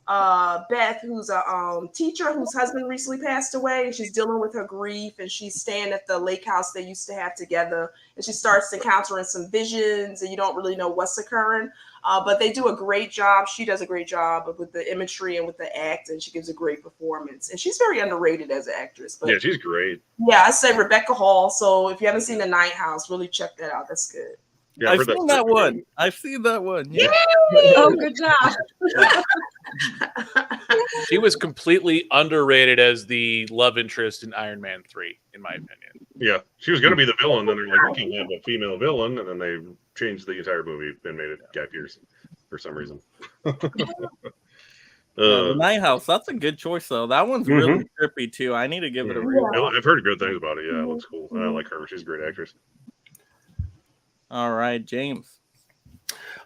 Beth, who's a teacher whose husband recently passed away, and she's dealing with her grief, and she's staying at the lake house they used to have together, and she starts encountering some visions, and you don't really know what's occurring. But they do a great job. She does a great job with the imagery and with the act, and she gives a great performance. And she's very underrated as an actress. But Yeah, she's great. yeah, I say Rebecca Hall. So if you haven't seen The Night House, really check that out. That's good. Yeah, I've seen that one. I've seen that one. Yeah. Oh, good job. She was completely underrated as the love interest in Iron Man 3, in my opinion. Yeah, she was going to be the villain. Then they're like, we can't have a female villain, and then they changed the entire movie and made it Guy Pearce for some reason. The Night House. That's a good choice, though. That one's really trippy too. I need to give it a read. I've heard good things about it. Yeah, it looks cool. I like her. She's a great actress. All right, James.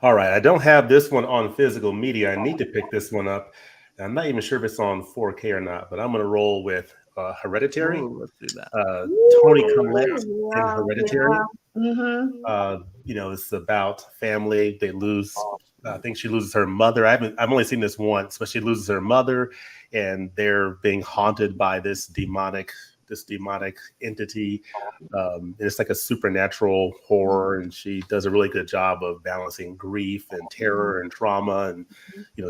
All right, I don't have this one on physical media. I need to pick this one up. I'm not even sure if it's on 4K or not, but I'm going to roll with Hereditary. Ooh, let's do that. Toni Collette in Hereditary. Mm-hmm. You know, it's about family. They lose. I think she loses her mother. I've only seen this once, but she loses her mother, and they're being haunted by this demonic entity. And it's like a supernatural horror, and she does a really good job of balancing grief and terror and trauma, and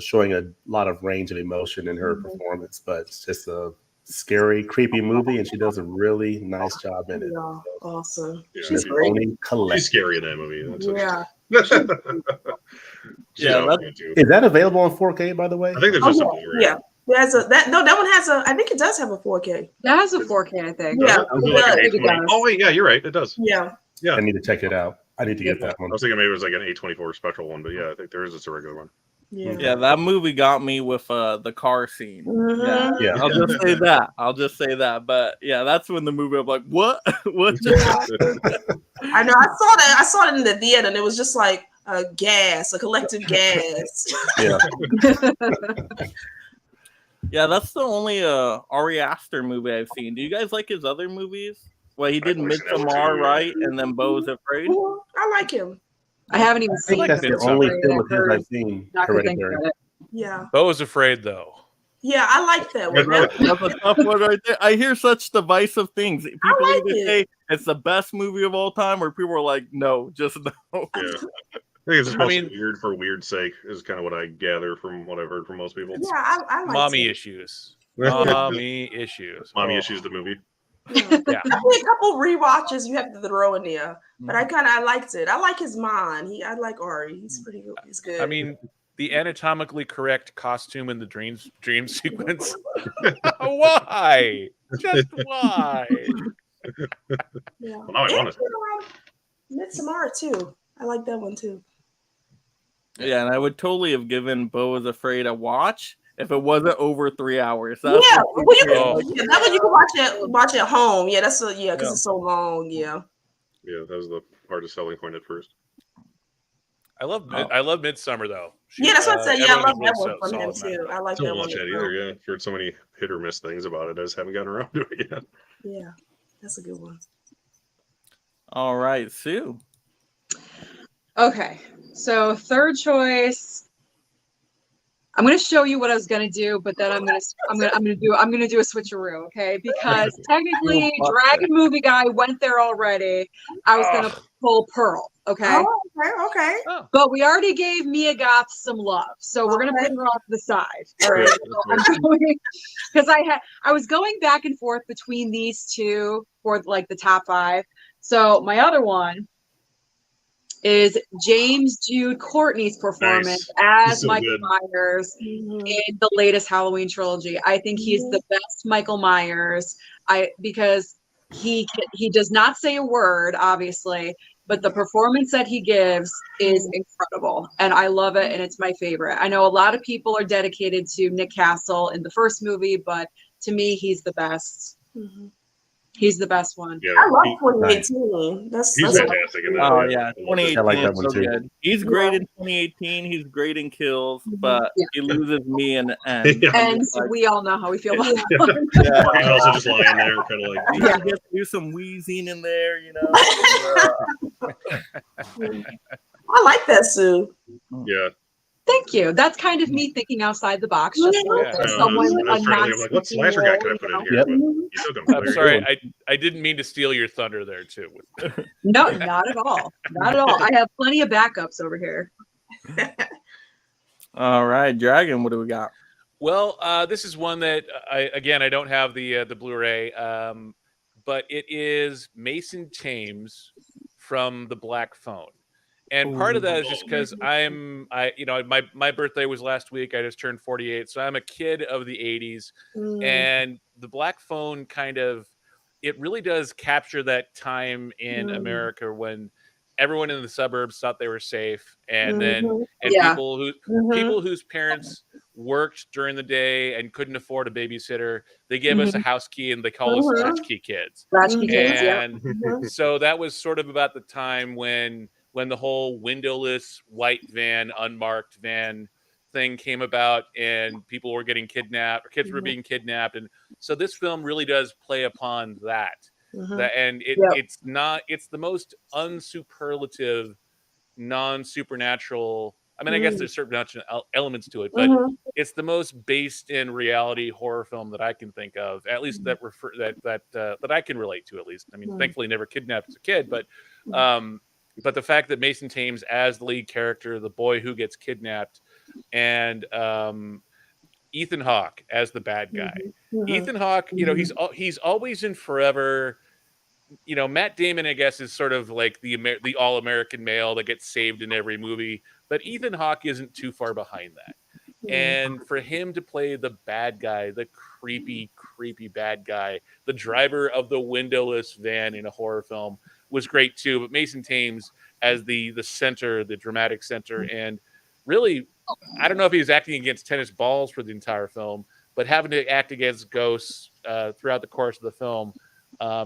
showing a lot of range of emotion in her performance. But it's just a scary, creepy movie, and she does a really nice job in it. Yeah, awesome. Yeah, She's great. She's scary in that movie. Yeah. Is that available on 4K, by the way? I think there's just a Blu-ray. Yeah. That one has a. I think it does have a 4K. That has a 4K, I think. Yeah. Oh wait, yeah, you're right. It does. Yeah. Yeah. I need to check it out. I need to get that one. I was thinking maybe it was like an A24 special one, but yeah, I think there is just a regular one. Yeah, that movie got me with the car scene. Mhm. Yeah. I'll just say that. But yeah, that's when the movie I'm like, what? What? I know. I saw it in the theater, and it was just like a collective gas. Yeah. Yeah, that's the only Ari Aster movie I've seen. Do you guys like his other movies? Well, he did Midsommar, right? And then Beau's Afraid. I like him. I haven't even I think seen that's the only film of his I've seen. Not to think Hereditary. about it. Yeah. Beau was Afraid, though. Yeah, I like that one. That's a tough one right there. I hear such divisive things. People like either it. say it's the best movie of all time, or people are like, no, just no. Yeah. I think it's supposed to be weird for weird sake, is kind of what I gather from what I've heard from most people. Yeah, I like Mommy it. issues. Mommy issues. Mommy Oh. Issues, the movie. Yeah. I think a couple rewatches you have to throw in there, but I liked it. I like his mind. I like Ari. He's pretty good. He's good. I mean, the anatomically correct costume in the dream sequence. Why? Just why? yeah. Well, now I want it. Midsommar too. I like that one too. Yeah, and I would totally have given Beau's Afraid a watch if it wasn't over 3 hours. That's Yeah, what well, you I'm can, saying. that one you can watch at home. Yeah, that's because it's so long. Yeah. Yeah, that was the hardest selling point at first. I love Midsummer though. Yeah, that's what I said. Yeah, I love everyone that was one from him solid too. I like Don't that one. watch that either. Yeah, I've heard so many hit or miss things about it. I just haven't gotten around to it yet. Yeah, that's a good one. All right, Sue. Okay, so third choice. I'm gonna show you what I was gonna do, but then I'm gonna do a switcheroo, okay? Because technically, Dragon Movie Guy went there already. I was gonna pull Pearl, okay? Oh, okay. But we already gave Mia Goth some love, so we're gonna put her off to the side. All right, because I was going back and forth between these two for like the top 5. So my other one is James Jude Courtney's performance as so Michael good. Myers in the latest Halloween trilogy. I think he's the best Michael Myers. Because he does not say a word, obviously, but the performance that he gives is incredible, and I love it, and it's my favorite. I know a lot of people are dedicated to Nick Castle in the first movie, but to me, he's the best. He's the best one. Yeah, I love 2018. That's fantastic in that. Oh yeah, 2018 I like that is one so too. good. He's great in 2018. He's great in Kills, but he loses me in the end. Yeah. And we all know how we feel about that one. Yeah. He's also just lying there, kind of like. He gets to do some wheezing in there, you know. I like that, Sue. Yeah, Thank you. That's kind of me thinking outside the box. Just Yeah. for someone, I was a trying to think of like, what slasher guy can I put in here? Yep. But you took him. I'm sorry, I didn't mean to steal your thunder there too. No, not at all. Not at all. I have plenty of backups over here. All right, Dragon, what do we got? Well, this is one that I don't have the Blu-ray, but it is Mason Thames from The Black Phone. And part of that is just because my birthday was last week. I just turned 48, so I'm a kid of the 80s. And The Black Phone it really does capture that time in America when everyone in the suburbs thought they were safe, and people whose parents worked during the day and couldn't afford a babysitter, they gave us a house key and they call us latchkey kids. Latchkey kids, and so that was sort of about the time when the whole windowless white van, unmarked van thing came about, and people were getting kidnapped, or kids were being kidnapped, and so this film really does play upon that. It's the most unsuperlative, non-supernatural. I mean, I guess there's certain elements to it, but it's the most based in reality horror film that I can think of, at least that I can relate to. At least, I mean, thankfully, never kidnapped as a kid, but the fact that Mason Thames as the lead character, the boy who gets kidnapped, and Ethan Hawke as the bad guy. Ethan Hawke, he's always in Forever. Matt Damon, I guess, is sort of like the all-American male that gets saved in every movie, but Ethan Hawke isn't too far behind that. And for him to play the bad guy, the creepy bad guy, the driver of the windowless van in a horror film was great too. But Mason Thames as the center, the dramatic center, and really, I don't know if he was acting against tennis balls for the entire film, but having to act against ghosts throughout the course of the film,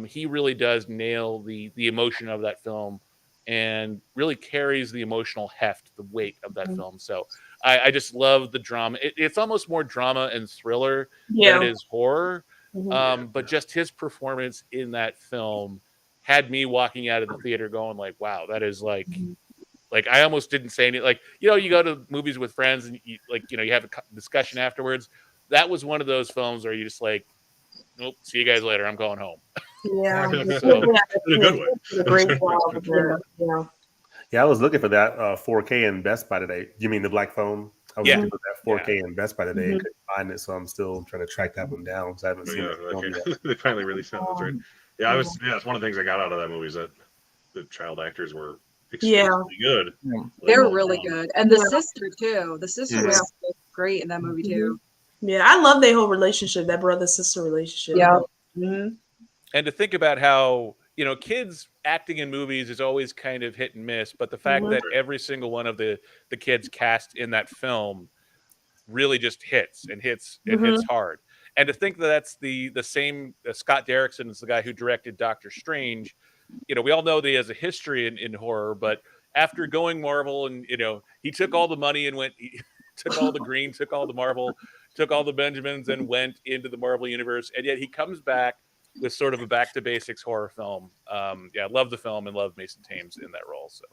he really does nail the emotion of that film and really carries the emotional heft, the weight of that film. So I just love the drama. It's almost more drama and thriller than it is horror. But just his performance in that film had me walking out of the theater going like, wow, that is like I almost didn't say anything. Like, you go to movies with friends and you have a discussion afterwards. That was one of those films where you just like, nope, see you guys later. I'm going home. Yeah. In a good way. Great job. Yeah, I was looking for that 4K in Best Buy today. You mean the Black Phone? I was looking for that 4K in Best Buy today and couldn't find it, so I'm still trying to track that one down because I haven't seen it. Yet. They finally released that. That's right. Yeah, it's one of the things I got out of that movie is that the child actors were extremely good. They're really good. And the sister too. The sister was great in that movie too. Yeah, I love their whole relationship, that brother-sister relationship. Yeah. And to think about how, kids acting in movies is always kind of hit and miss, but the fact that every single one of the kids cast in that film really just hits hard. And to think that that's the same Scott Derrickson is the guy who directed Doctor Strange. We all know that he has a history in horror, but after going Marvel and, he took all the money and took all the green, took all the Marvel, took all the Benjamins and went into the Marvel universe. And yet he comes back with sort of a back to basics horror film. I love the film and love Mason Thames in that role. So.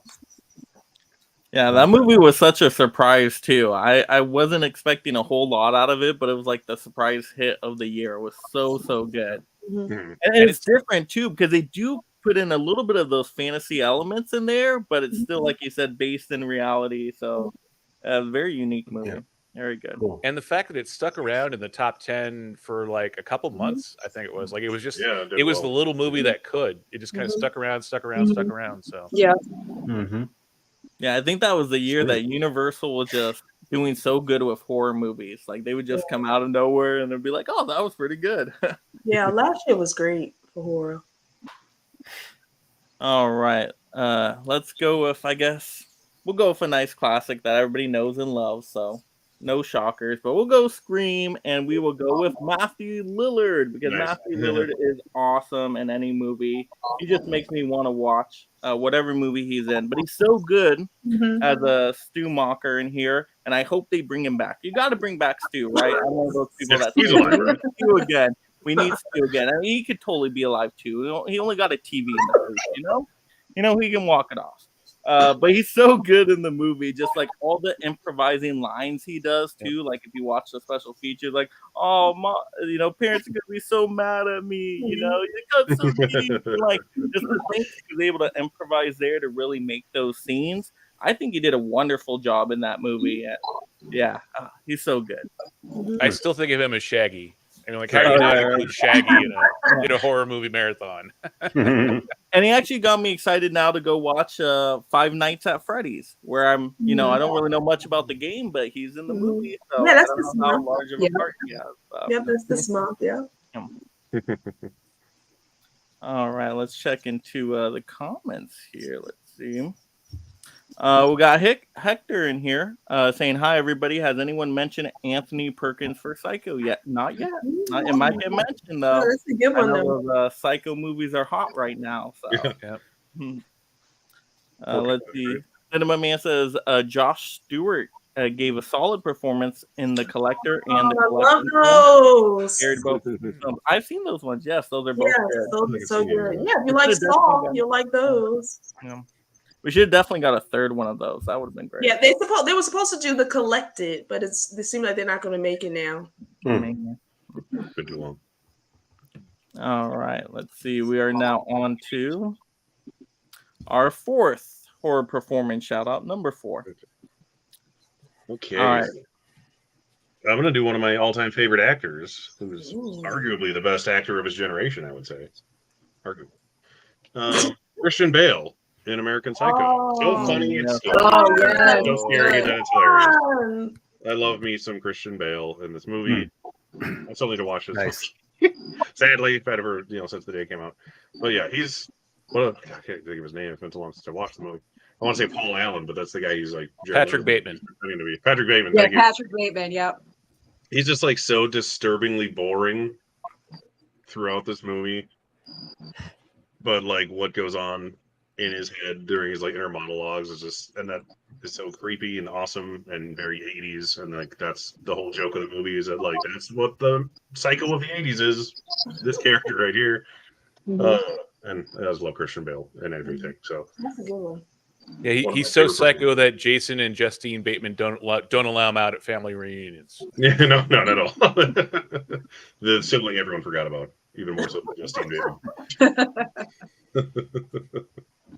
Yeah, that movie was such a surprise too. I wasn't expecting a whole lot out of it, but it was like the surprise hit of the year. It was so good. And it's different too because they do put in a little bit of those fantasy elements in there, but it's still, like you said, based in reality. So a very unique movie. Yeah. Very good. Cool. And the fact that it stuck around in the top 10 for like a couple months, I think it was like, it was just, it was the little movie that could, it just kind of stuck around. So yeah. Yeah, I think that was the year that Universal was just doing so good with horror movies. Like they would just come out of nowhere and they'd be like, oh, that was pretty good. Yeah, last year was great for horror. All right. Let's go with, I guess, we'll go with a nice classic that everybody knows and loves. So no shockers, but we'll go Scream, and we will go with Matthew Lillard because Matthew Lillard is awesome in any movie. He just makes me want to watch whatever movie he's in. But he's so good as a Stu Macher in here, and I hope they bring him back. You got to bring back Stu, right? I'm one of those people that he's alive, right? Stu again. We need Stu again. I mean, he could totally be alive too. He only got a TV in the house, He can walk it off. But he's so good in the movie. Just like all the improvising lines he does too. Like if you watch the special features, like, oh, parents are gonna be so mad at me. You got so mean. Like just the things he was able to improvise there to really make those scenes. I think he did a wonderful job in that movie. Yeah, he's so good. I still think of him as Shaggy. I mean, like, how do you not include Shaggy in a horror movie marathon? And he actually got me excited now to go watch Five Nights at Freddy's, where I'm, I don't really know much about the game, but he's in the movie. So Yeah, that's I don't know how large of a part he has. Yeah, that's this month. Yeah. All right, let's check into the comments here. Let's see. We got Hector in here saying, hi, everybody. Has anyone mentioned Anthony Perkins for Psycho yet? Not yet. It might get mentioned, though. Oh, that's a good one, I know those Psycho movies are hot right now. So. Let's see. Cinema Man says, Josh Stewart gave a solid performance in The Collector and The Collection. I love those. I've seen those ones. Yes, those are both good. So good. Yeah, if you like Saw, you'll like those. Yeah. We should have definitely got a third one of those. That would have been great. Yeah, they were supposed to do The Collected, but they seem like they're not going to make it now. Been too long. All right, let's see. We are now on to our fourth horror performance shout out, number 4. Okay. All right. I'm gonna do one of my all-time favorite actors, who's arguably the best actor of his generation, I would say. Arguably. Christian Bale in American Psycho. So funny, it's so scary that it's hilarious. I love me some Christian Bale in this movie. I still need to watch this. Nice. Sadly, if I'd ever, since the day it came out. But yeah, he's I can't think of his name. It's been so long since I watched the movie. I want to say Paul Allen, but that's the guy who's like Patrick Bateman. Patrick Bateman. Yeah, Patrick Bateman. Yep. He's just like so disturbingly boring throughout this movie. But like what goes on in his head during his like inner monologues is just, and that is so creepy and awesome and very 80s, and like that's the whole joke of the movie, is that like that's what the Psycho of the 80s is, this character right here. And I just love Christian Bale and everything. So that's a good one. Yeah, he's so psycho that Jason and Justine Bateman don't allow him out at family reunions. Yeah, no, not at all. The sibling everyone forgot about, even more so than Justine Bateman.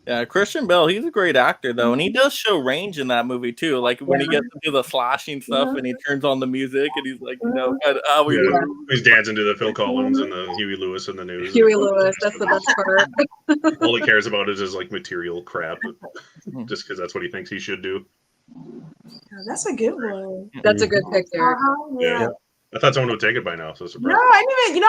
Yeah, Christian Bale, he's a great actor though, and he does show range in that movie too. Like when he gets into the slashing stuff and he turns on the music and he's like, he's dancing to the Phil Collins and the Huey Lewis in the news. Huey Lewis, that's the best part. All he cares about is his like material crap, just because that's what he thinks he should do. That's a good one. That's a good pick there. Yeah. I thought someone would take it by now, so surprised. No, I didn't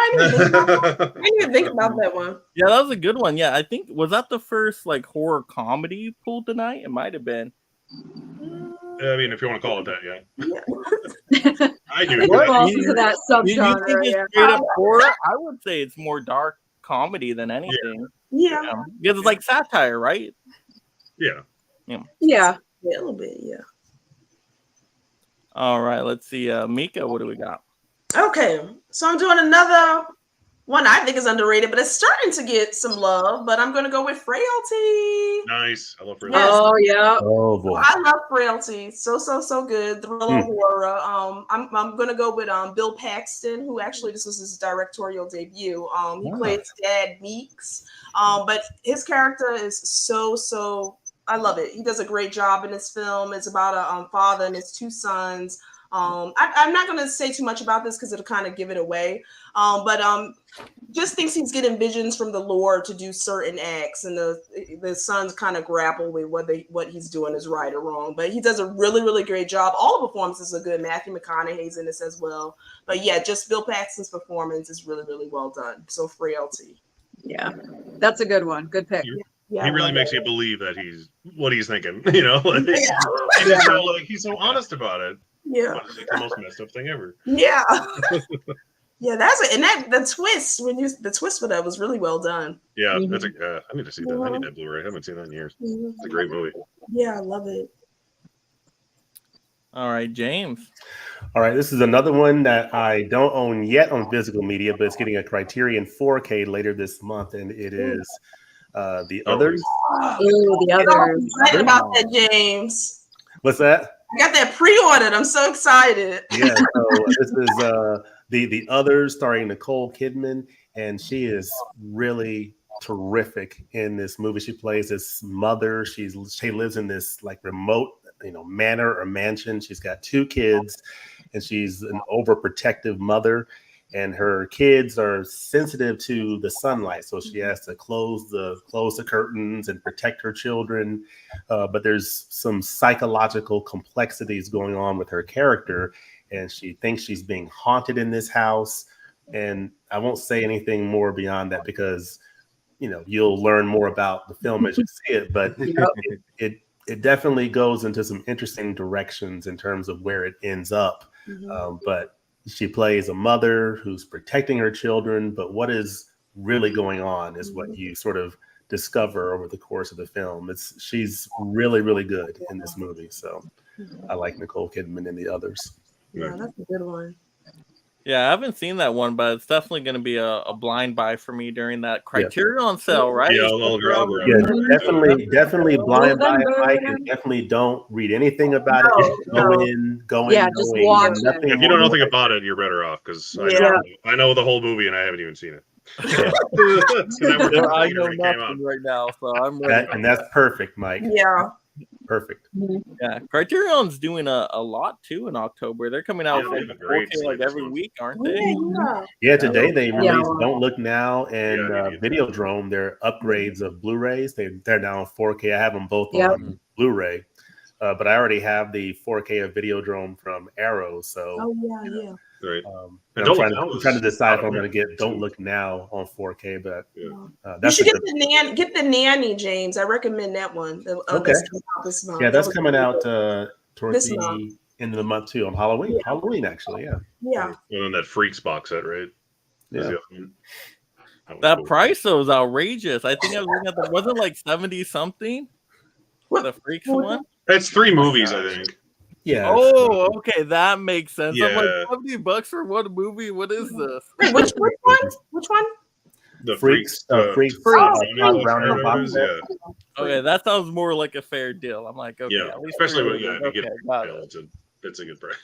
even think about that one. Yeah, that was a good one. Yeah, I think, was that the first like horror comedy you pulled tonight? It might have been. I mean, if you want to call it that, yeah. I do. What falls into that subgenre? You think it's straight up horror? I would say it's more dark comedy than anything. Yeah. Because it's like satire, right? Yeah. Yeah. A little bit, yeah. All right, let's see. Mika, what do we got? Okay, so I'm doing another one I think is underrated, but it's starting to get some love. But I'm going to go with Frailty. Nice. I love Frailty. Yes. Oh, yeah. Oh, boy. I love Frailty. So good. Thriller horror. I'm going to go with Bill Paxton, who actually, this was his directorial debut. He plays Dad Meeks. But his character is so I love it. He does a great job in this film. It's about a father and his 2 sons. I'm not going to say too much about this because it'll kind of give it away. But just thinks he's getting visions from the Lord to do certain acts, and the sons kind of grapple with what he's doing is right or wrong. But he does a really, really great job. All the performances are good. Matthew McConaughey's in this as well. But yeah, just Bill Paxton's performance is really, really well done. So Frailty. Yeah, that's a good one. Good pick. Yeah, he really makes you believe that he's what he's thinking, you know. Like, he's so honest about it. Yeah, it's like the most messed up thing ever. Yeah, yeah, that's it. And the twist for that was really well done. Yeah, that's I need to see that. I need that Blu-ray. I haven't seen that in years. It's a great movie. Yeah, I love it. All right, James. All right, this is another one that I don't own yet on physical media, but it's getting a Criterion 4K later this month, and it is The Others. Ooh, the I'm others. excited about that, James. What's that? I got that pre-ordered. I'm so excited. Yeah, so this is the Others starring Nicole Kidman, and she is really terrific in this movie. She plays this mother. She lives in this like remote, manor or mansion. She's got 2 kids, and she's an overprotective mother. And her kids are sensitive to the sunlight, so she has to close the curtains and protect her children. But there's some psychological complexities going on with her character, and she thinks she's being haunted in this house. And I won't say anything more beyond that because you'll learn more about the film as you see it. But it definitely goes into some interesting directions in terms of where it ends up. But she plays a mother who's protecting her children, but what is really going on is what you sort of discover over the course of the film. She's really, really good in this movie. So I like Nicole Kidman and the Others. Yeah, that's a good one. Yeah, I haven't seen that one, but it's definitely going to be a blind buy for me during that Criterion sale, right? Yeah, definitely blind buy, Mike, and definitely don't read anything about it. Go in, just watch it. If you know nothing about it, you're better off because I know the whole movie and I haven't even seen it. I know nothing right now, so I'm ready. And that's perfect, Mike. Yeah. Perfect. Yeah, Criterion's doing a lot too in October. They're coming out with 4K like every week, aren't they? Yeah, today they released Don't Look Now and Videodrome. They're upgrades of Blu-rays. They're now on 4K. I have them both on Blu-ray, but I already have the 4K of Videodrome from Arrow. So Right. I'm trying to decide if I'm going to get Don't Look Now on 4K, but you should get the nanny, James. I recommend that one. Okay. This month. Yeah, that's coming out towards This the month. end of the month too, on Halloween. Halloween, actually, yeah. Yeah. And then that Freaks box set, right? Yeah. That price though is outrageous. I think I was looking at the wasn't like 70 something. The Freaks one. It's 3 movies, I think. Yeah. Oh, okay, that makes sense. I'm Yeah. like $70 for one movie. What is this? Wait, which one? Which one? The Freaks. Freaks. Brown and Box. Yeah. Okay, that sounds more like a fair deal. I'm like, okay, Yeah. at least Especially we're- when you get got it. it's a good price.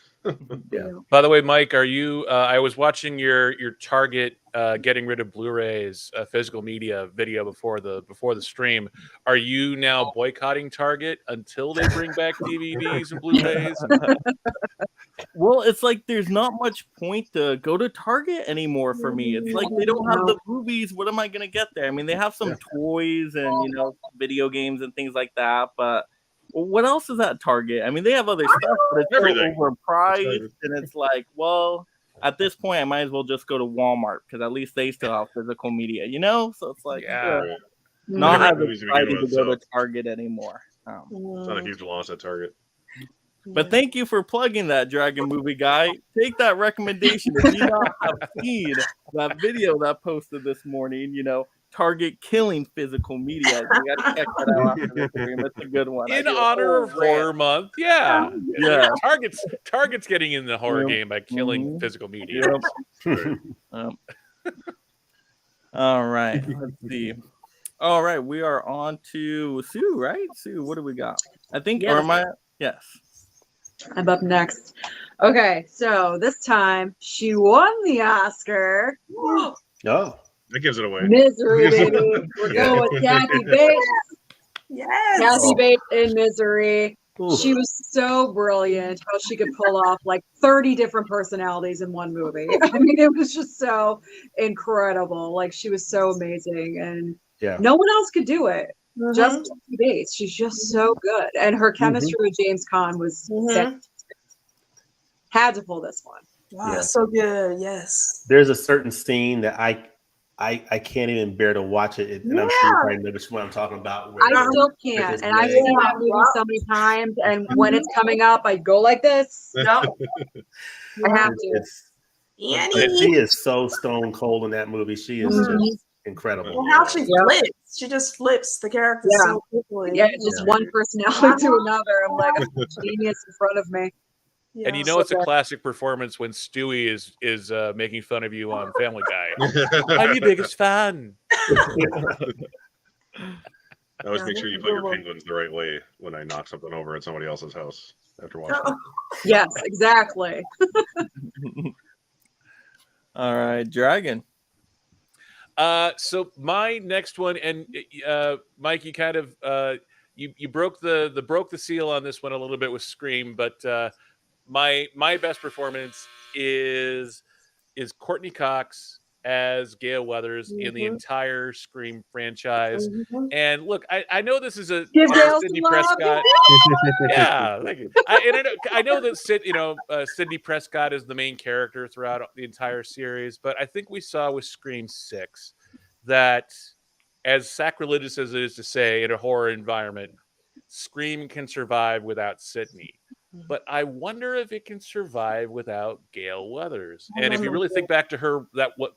By the way, Mike, are you? I was watching your Target getting rid of Blu-rays, physical media video before the stream. Are you now boycotting Target until they bring back DVDs and Blu-rays? Well, it's like there's not much point to go to Target anymore for me. It's like they don't have the movies. What am I gonna get there? I mean, they have some toys and video games and things like that, but what else is at Target? I mean, they have other stuff, but it's so Everything. overpriced, and it's like, well, at this point, I might as well just go to Walmart because at least they still have physical media, So it's like, not as excited to go to Target anymore. It's not a huge loss at Target. But thank you for plugging that, Dragon Movie Guy. Take that recommendation. If you not have seen that video that posted this morning, Target killing physical media. You got to check that out after the stream. It's a good one. In honor of Horror Month, yeah. Target's getting in the horror game by killing physical media. All right, let's see. All right, we are on to Sue, right? Sue, what do we got? I think, or am I? Yes. I'm up next. Okay, so this time she won the Oscar. Oh. That gives it away. Misery, baby. We're going with Kathy Bates. Yes. Kathy Bates in Misery. She was so brilliant how she could pull off like 30 different personalities in one movie. I mean, it was just so incredible. Like, she was so amazing, and no one else could do it. Just Kathy Bates. She's just so good. And her chemistry with James Caan was had to pull this one. Wow, so good. Yes. There's a certain scene that I can't even bear to watch it, and I'm sure you probably know which one I'm talking about. I still can't, and I've seen that movie so many times, and when it's coming up, I go like this. No, I have to. She is so stone cold in that movie. She is just incredible. Well, how she flips. She just flips the character so quickly. Yeah, just one personality to another. I'm like a genius in front of me. Yeah, and it's a classic performance when Stewie is making fun of you on Family Guy. I'm your biggest fan. I always make sure you put your penguins the right way when I knock something over at somebody else's house after watching it. Yes, exactly. All right, Dragon. So my next one, and Mike, you kind of you broke the seal on this one a little bit with Scream, but my best performance is Courtney Cox as Gale Weathers in the entire Scream franchise. And look, I know this is a Sidney Prescott. Yeah, thank you. I know that Sidney Prescott is the main character throughout the entire series, but I think we saw with Scream 6 that, as sacrilegious as it is to say in a horror environment, Scream can survive without Sidney. But I wonder if it can survive without Gale Weathers. And if you really think back to her, what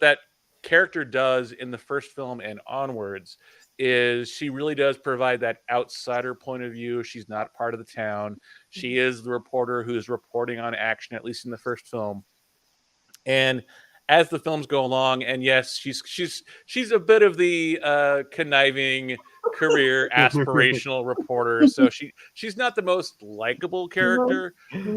that character does in the first film and onwards is she really does provide that outsider point of view. She's not part of the town. She is the reporter who is reporting on action, at least in the first film. And as the films go along, and yes, she's a bit of the conniving career aspirational reporter, so she's not the most likable character,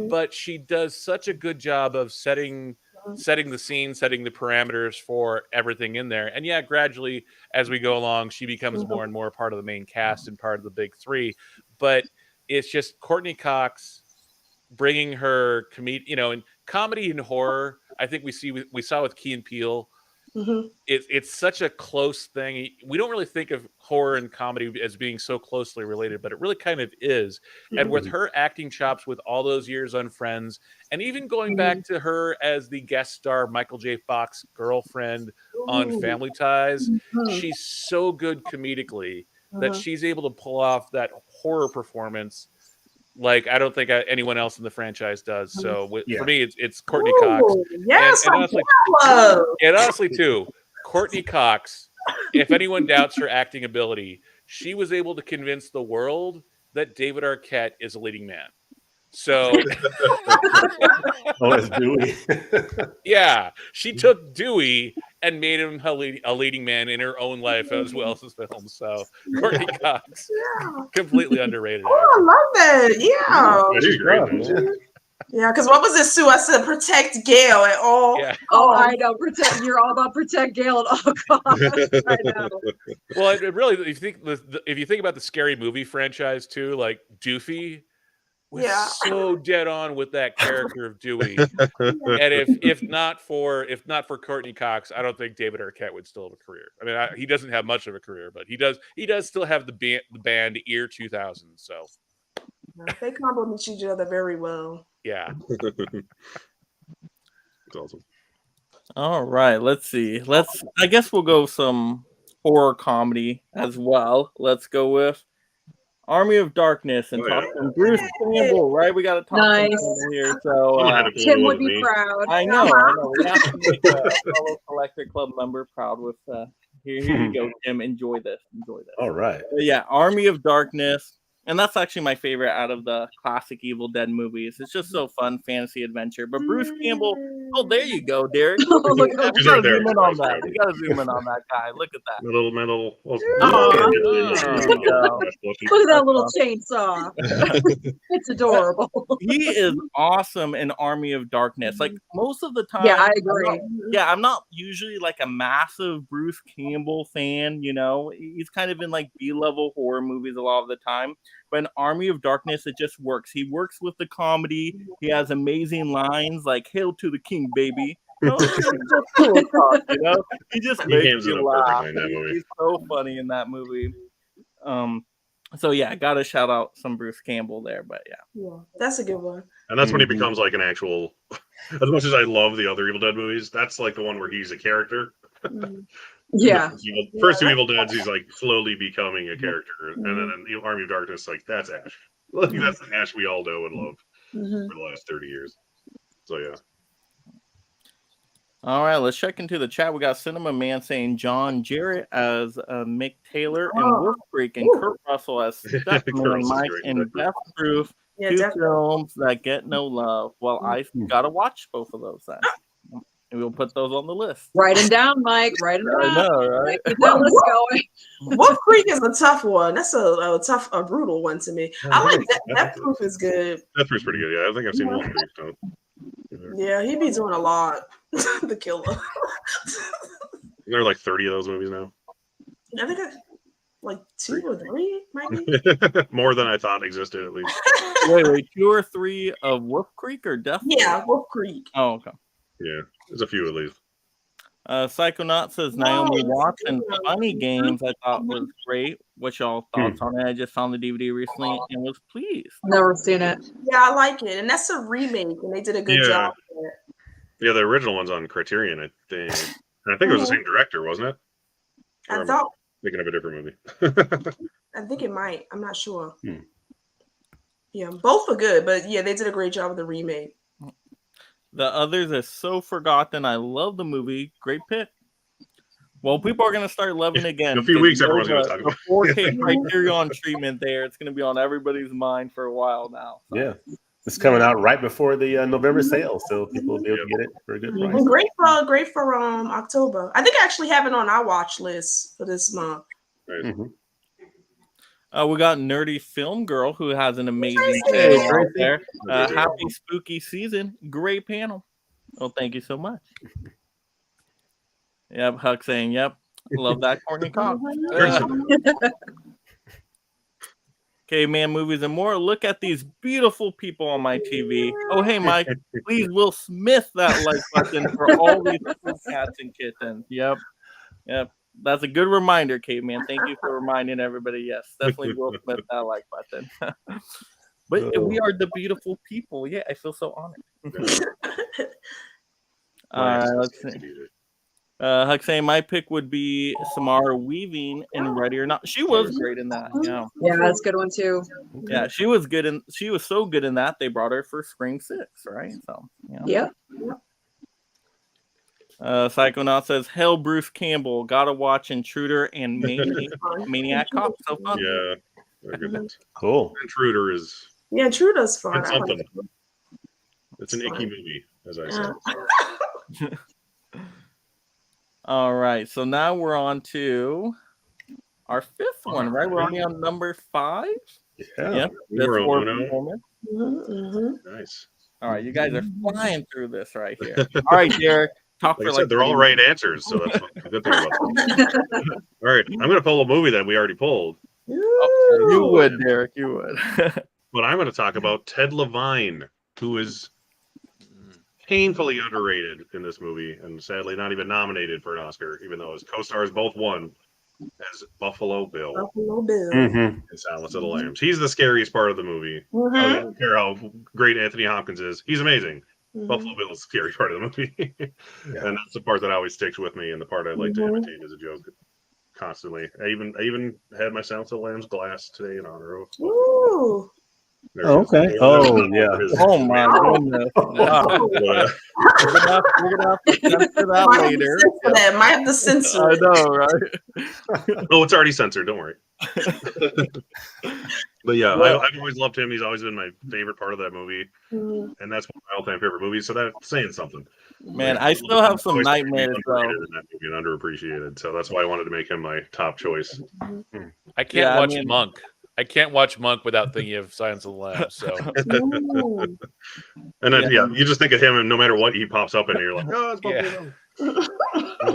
but she does such a good job of setting the scene, setting the parameters for everything in there. And yeah, gradually as we go along, she becomes more and more part of the main cast and part of the big three. But it's just Courtney Cox bringing her in comedy and horror. I think we saw with Key and Peele. It's such a close thing. We don't really think of horror and comedy as being so closely related, but it really kind of is. And with her acting chops with all those years on Friends, and even going back to her as the guest star Michael J. Fox girlfriend on Family Ties, she's so good comedically that she's able to pull off that horror performance like I don't think anyone else in the franchise does. So for me, it's Courtney Cox. Yes, and honestly, too, Courtney Cox, if anyone doubts her acting ability, she was able to convince the world that David Arquette is a leading man. So, it's Dewey. Yeah, she took Dewey and made him a leading man in her own life as well as his film. So, Courtney Cox, completely underrated. Oh, I love that. Yeah, she's great. Yeah, because what was it, Sue? I said protect Gale at all. Yeah. Oh, I know. You're all about protect Gale at all costs. I know. Well, it really, if you think about the Scary Movie franchise too, like Doofy was so dead on with that character of Dewey. And if not for Courtney Cox, I don't think David Arquette would still have a career. I mean, he doesn't have much of a career, but he does still have the band Ear 2000. So they complement each other very well. Yeah. It's awesome. All right, let's see. I guess we'll go some horror comedy as well. Let's go with Army of Darkness and talk to Bruce Campbell, right? We got to talk to him here. So Tim would be proud. I know. We have to make a fellow Electric Club member proud with here you go, Tim. Enjoy this. All right. But yeah, Army of Darkness. And that's actually my favorite out of the classic Evil Dead movies. It's just so fun, fantasy adventure. But Bruce Campbell, oh, there you go, Derek. You gotta zoom in on that. You gotta zoom in on that guy. Look at that. Metal. Look at that little chainsaw. It's adorable. He is awesome in Army of Darkness. Like most of the time. Yeah, I agree. I'm not usually like a massive Bruce Campbell fan. You know, he's kind of in like B-level horror movies a lot of the time. But in Army of Darkness, it just works. He works with the comedy. He has amazing lines like "Hail to the King, baby." You know, he just makes you laugh. He's so funny in that movie. So yeah, gotta shout out some Bruce Campbell there. But yeah, that's a good one. And that's when he becomes like an actual. As much as I love the other Evil Dead movies, that's like the one where he's a character. Yeah. First two Evil Deads, he's like slowly becoming a character, and then in Army of Darkness, like that's Ash. Like, that's the Ash we all know and love for the last 30 years. So yeah. All right, let's check into the chat. We got Cinema Man saying John Jarrett as Mick Taylor and Wolf Creek, and Kurt Russell as Stephen Mike and Death Proof. Two films that get no love. Well, I gotta watch both of those then. and we'll put those on the list. Write them down, Mike. Write them I down. know, right? Keep that list going. Wolf Creek is a tough one. That's a brutal one to me. I like that. Death Proof is good. Death Proof's pretty good. Yeah, I think I've seen Wolf Creek. So. Yeah, he be doing a lot. The killer. There are like 30 of those movies now. I think like 2 or 3, might be. More than I thought existed, at least. Wait, 2 or 3 of Wolf Creek or Death? Yeah, Wolf Creek. Oh, okay. Yeah, there's a few at least. Psychonaut says Naomi Watts and Funny Games I thought was great. What's y'all thoughts on it? I just found the DVD recently and was pleased. Never seen it. Yeah, I like it. And that's a remake, and they did a good job with it. Yeah, the original one's on Criterion, I think. And I think it was the same director, wasn't it? I thought. Thinking of a different movie. I think it might. I'm not sure. Yeah, both are good, but yeah, they did a great job with the remake. The Others is So Forgotten. I love the movie. Great pick. Well, people are going to start loving it again. In a few weeks, everyone's going to talk about it. 4K Criterion treatment there. It's going to be on everybody's mind for a while now. So. Yeah. It's coming out right before the November sale, so people will be able to get it for a good price. Great for October. I think I actually have it on our watch list for this month. We got Nerdy Film Girl, who has an amazing channel out there. Happy spooky season. Great panel. Well, thank you so much. Yep, Huck saying, yep. Love that, Courtney Cox. Okay, man, movies and more. Look at these beautiful people on my TV. Oh, hey, Mike, please Will Smith that like button for all these cool cats and kittens. Yep. That's a good reminder, Kate, man. Thank you for reminding everybody. Yes, definitely Will Smith that like button. But we are the beautiful people. Yeah, I feel so honored. Let's see. Huck saying my pick would be Samara Weaving in Ready or Not. She was great in that. Yeah, that's a good one too. Yeah, she was good and she was so good in that they brought her for Scream 6, right? So yeah. Psychonaut says, "Hell, Bruce Campbell, gotta watch Intruder and Maniac Cop." So fun. Yeah, very good. Cool. Intruder is Intruder's fun. It's something. It's an icky movie, as I said. All right, so now we're on to our 5th one, right? We're only on number 5. Yeah. Nice. All right, you guys are flying through this right here. All right, Derek, talk for they're all right answers, so that's a good thing about them. All right, I'm going to pull a movie that we already pulled. You would, Derek, you would. But I'm going to talk about Ted Levine, who is painfully underrated in this movie and sadly not even nominated for an Oscar, even though his co-stars both won as Buffalo Bill. In Silence of the Lambs. He's the scariest part of the movie. I don't care how great Anthony Hopkins is. He's amazing. Buffalo Bill is the scary part of the movie. And that's the part that always sticks with me and the part I like to imitate as a joke constantly. I even had my Silence of the Lambs glass today in honor of. Ooh. Okay. Oh, yeah. Oh, my goodness. Wow. We're gonna have to censor that later. Might have to censor I know, right? Oh, it's already censored. Don't worry. But yeah, I've always loved him. He's always been my favorite part of that movie. And that's one of my all-time favorite movies. So that's saying something. Man, I still have some nightmares, though. In that movie and underappreciated. So that's why I wanted to make him my top choice. I can't watch Monk. I can't watch Monk without thinking of Silence of the Lambs. So, and then you just think of him, and no matter what he pops up in, you're like, oh, it's Buffalo Bill.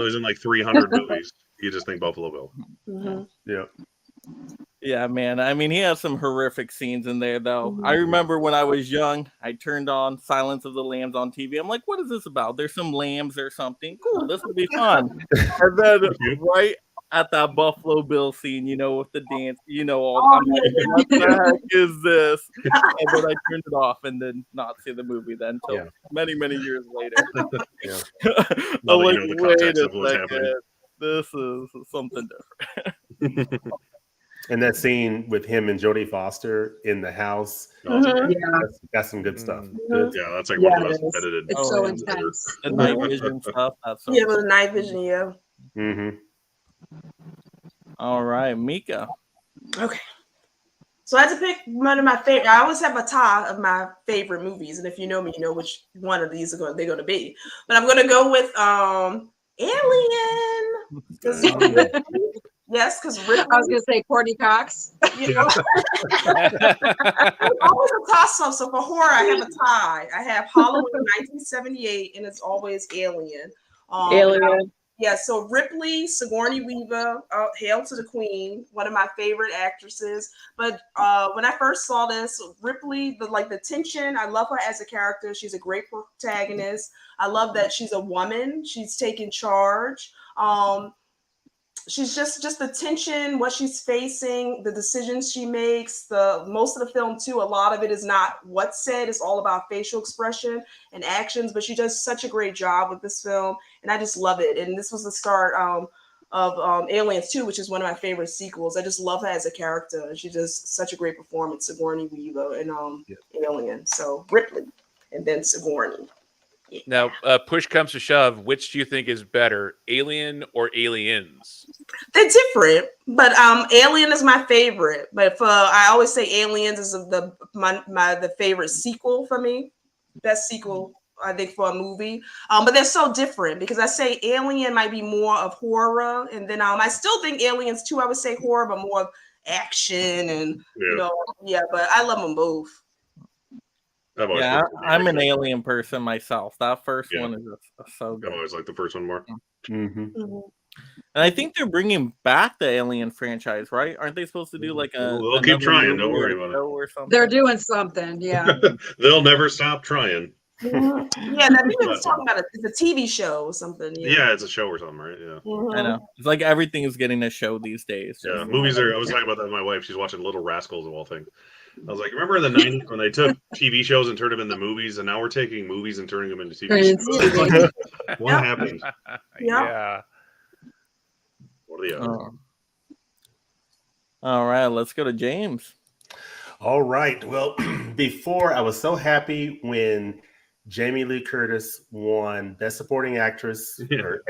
He's in like 300 movies. You just think Buffalo Bill. Yeah. Yeah, man. I mean, he has some horrific scenes in there, though. I remember when I was young, I turned on Silence of the Lambs on TV. I'm like, what is this about? There's some lambs or something. Cool, this will be fun. And then right at that Buffalo Bill scene, with the dance, all I'm like, what the heck is this? And then I turned it off and then not see the movie then until many, many years later. I'm like, wait a second. This is something different. And that scene with him and Jodie Foster in the house, that's some good stuff. Yeah, that's like one of the best edited. It's so intense. The night vision stuff. That's with the night vision, All right, Mika. Okay. So I had to pick one of my favorite. I always have a tie of my favorite movies, and if you know me, you know which one of these they're going to be. But I'm going to go with Alien. Yes, because I was going to say Courtney Cox. You know, always a toss-up. So for horror, I have a tie. I have Halloween 1978, and it's always Alien. Alien. Yeah, so Ripley, Sigourney Weaver, Hail to the Queen, one of my favorite actresses. But when I first saw this, Ripley, the tension, I love her as a character. She's a great protagonist. I love that she's a woman. She's taking charge. She's just the tension, what she's facing, the decisions she makes. Most of the film too, a lot of it is not what's said. It's all about facial expression and actions. But she does such a great job with this film, and I just love it. And this was the start of Aliens 2, which is one of my favorite sequels. I just love her as a character. She does such a great performance, Sigourney Weaver and Alien. So Ripley, and then Sigourney. Now, push comes to shove, which do you think is better, Alien or Aliens? They're different, but Alien is my favorite. But I always say Aliens is the favorite sequel for me, best sequel I think for a movie. But they're so different because I say Alien might be more of horror, and then I still think Aliens 2 I would say horror, but more of action and But I love them both. Yeah, I'm an Alien person myself. That first one is so good. I always like the first one more. And I think they're bringing back the Alien franchise, right? Aren't they supposed to do like a? They'll keep trying. Don't worry about it. Or something? They're doing something. Yeah. They'll never stop trying. Yeah, I think they were talking about it's a TV show or something. Yeah, it's a show or something, right? Yeah. I know. It's like everything is getting a show these days. Yeah, movies are. I was talking about that with my wife. She's watching Little Rascals of all things. I was like, remember in the 90s when they took TV shows and turned them into movies, and now we're taking movies and turning them into TV shows? What happened? Yeah. What are the odds? All right, let's go to James. All right. Well, before I was so happy when Jamie Lee Curtis won Best Supporting Actress for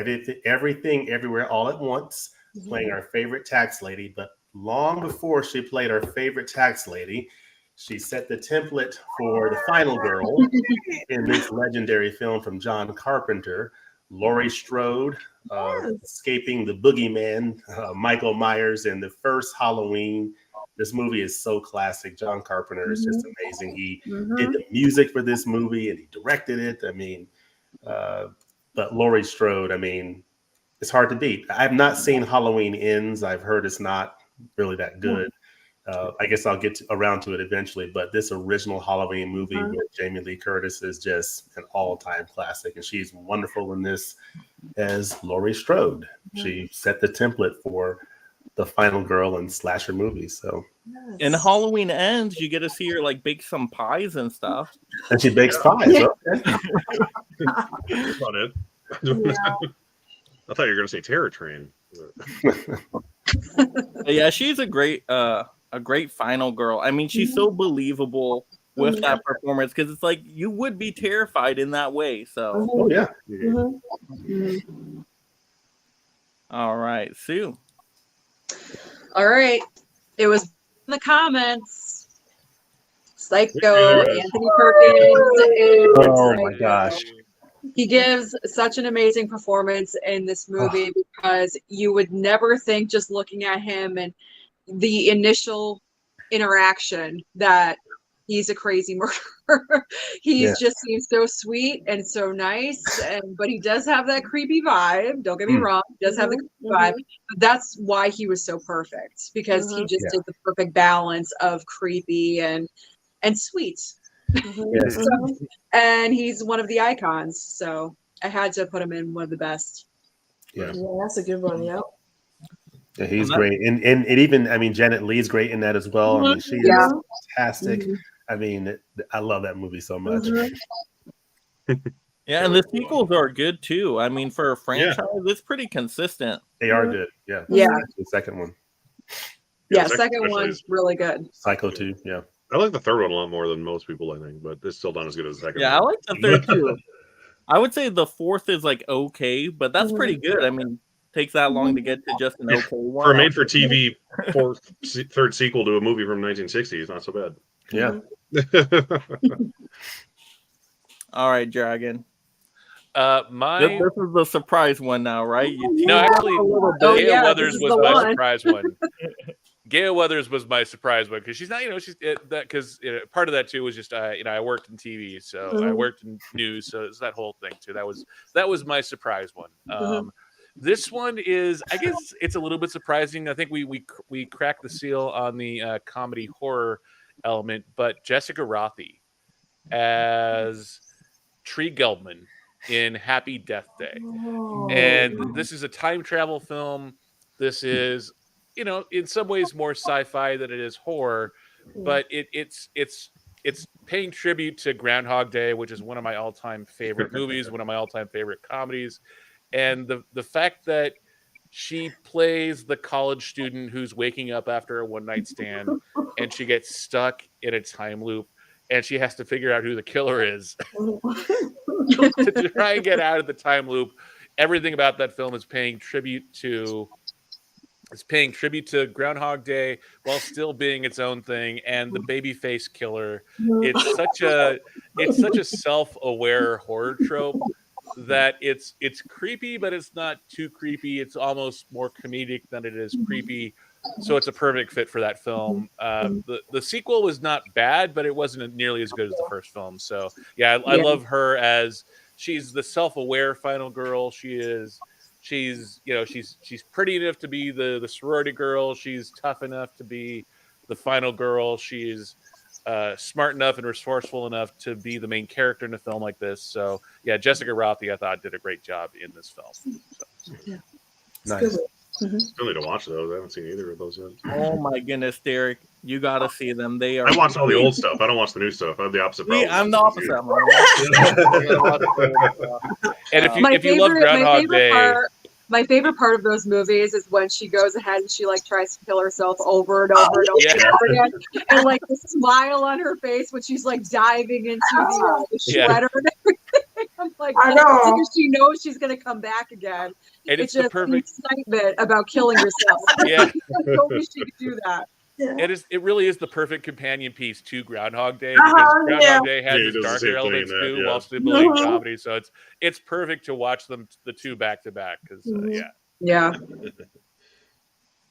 Everything Everywhere All at Once, playing our favorite tax lady. But long before she played our favorite tax lady, she set the template for the final girl in this legendary film from John Carpenter, Laurie Strode, escaping the boogeyman, Michael Myers, in the first Halloween. This movie is so classic. John Carpenter is just amazing. He did the music for this movie and he directed it. I mean, but Laurie Strode, I mean, it's hard to beat. I've not seen Halloween Ends. I've heard it's not really that good. I guess I'll get around to it eventually, but this original Halloween movie with Jamie Lee Curtis is just an all-time classic, and she's wonderful in this as Laurie Strode. She set the template for the final girl in slasher movies. So in Halloween Ends, you get to see her like bake some pies and stuff. And she bakes pies. Okay. That's not it. I thought you were going to say Terror Train. Yeah, she's a great final girl. I mean, she's so believable with that performance because it's like you would be terrified in that way. So, oh yeah. All right, Sue. All right, it was in the comments. Psycho, Anthony Perkins. Oh my gosh. He gives such an amazing performance in this movie because you would never think, just looking at him and the initial interaction, that he's a crazy murderer. He just seems so sweet and so nice, but he does have that creepy vibe. Don't get me wrong, he does have the creepy vibe. But that's why he was so perfect, because he just did the perfect balance of creepy and sweet. And he's one of the icons, so I had to put him in one of the best. Yeah, that's a good one. Yep. Yeah, he's great, and even, I mean, Janet Leigh's great in that as well. I mean, she is fantastic. I mean, I love that movie so much. Yeah, and the sequels are good too. I mean, for a franchise, it's pretty consistent. They are good. Yeah. Yeah. The second one. Yeah, second one's really good. Psycho 2. Yeah. I like the third one a lot more than most people, I think, but it's still not as good as the second one. Yeah, I like the third too. I would say the fourth is like okay, but that's pretty good. I mean, takes that long to get to just an okay one. For a made-for-TV third sequel to a movie from 1960, it's not so bad. Yeah. All right, Dragon. My This is the surprise one now, right? no, actually, Gale Weathers this is was the my one. surprise one. Gale Weathers was my surprise one because she's not, she's that because part of that too was just I worked in TV, so I worked in news, so it's that whole thing too. That was my surprise one. This one is, I guess, it's a little bit surprising. I think we cracked the seal on the comedy horror element, but Jessica Rothe as Tree Geldman in Happy Death Day, and this is a time travel film. This is, in some ways more sci-fi than it is horror, but it's paying tribute to Groundhog Day, which is one of my all-time favorite movies, one of my all-time favorite comedies, and the fact that she plays the college student who's waking up after a one-night stand and she gets stuck in a time loop and she has to figure out who the killer is to try and get out of the time loop. Everything about that film is paying tribute to Groundhog Day while still being its own thing. And the babyface killer, it's such a self-aware horror trope that it's creepy, but it's not too creepy. It's almost more comedic than it is creepy. So it's a perfect fit for that film. The sequel was not bad, but it wasn't nearly as good as the first film. So yeah, I love her as she's the self-aware final girl. She's pretty enough to be the sorority girl. She's tough enough to be the final girl. She's smart enough and resourceful enough to be the main character in a film like this. So yeah, Jessica Rothe, I thought, did a great job in this film. So. Nice. Still need to watch those. I haven't seen either of those yet. Oh my goodness, Derek, you gotta see them. They are. I watched all the old stuff. I don't watch the new stuff. I have the opposite problem. I'm the opposite. And if you love Groundhog Day. My favorite part of those movies is when she goes ahead and she tries to kill herself over and over and over and over again, and the smile on her face when she's diving into the shredder and everything. I'm I know. Because she knows she's gonna come back again. And it's just the perfect excitement about killing herself. Yeah, I don't wish she could do that. It really is the perfect companion piece to Groundhog Day, because Groundhog Day has its darker elements too, while still building comedy. So it's perfect to watch the two back to back. Because yeah,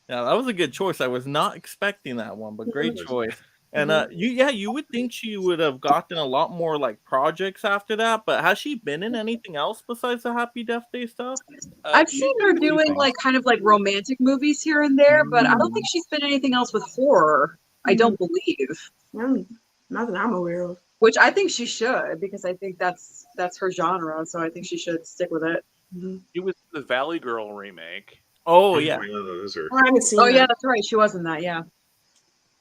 that was a good choice. I was not expecting that one, but great choice. And you would think she would have gotten a lot more projects after that, but has she been in anything else besides the Happy Death Day stuff? I've seen her doing kind of romantic movies here and there, but I don't think she's been in anything else with horror. I don't believe. Not that I'm aware of. Which I think she should, because I think that's her genre. So I think she should stick with it. She was in the Valley Girl remake. Oh yeah. I haven't seen. Oh yeah, that's right. She was in that. Yeah.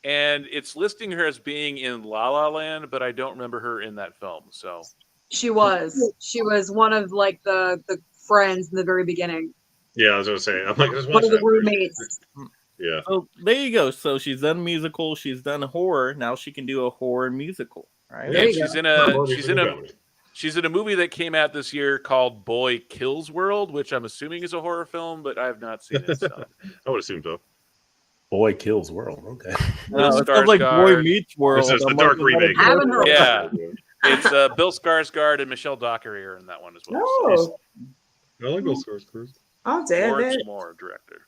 And it's listing her as being in La La Land, but I don't remember her in that film. So she was one of the friends in the very beginning. Yeah, I was gonna say, I'm one of the roommates. Yeah. So there you go. So she's done musical, she's done horror. Now she can do a horror musical, right? Yeah, she's in a movie that came out this year called Boy Kills World, which I'm assuming is a horror film, but I have not seen it. So. I would assume so. Boy Kills World. Okay. No, it sounds like Boy Meets World. This is the dark remake. Yeah. It's Bill Skarsgård and Michelle Dockery are in that one as well. Oh. I like Bill Skarsgård. Oh, damn Lawrence it. Moore, director.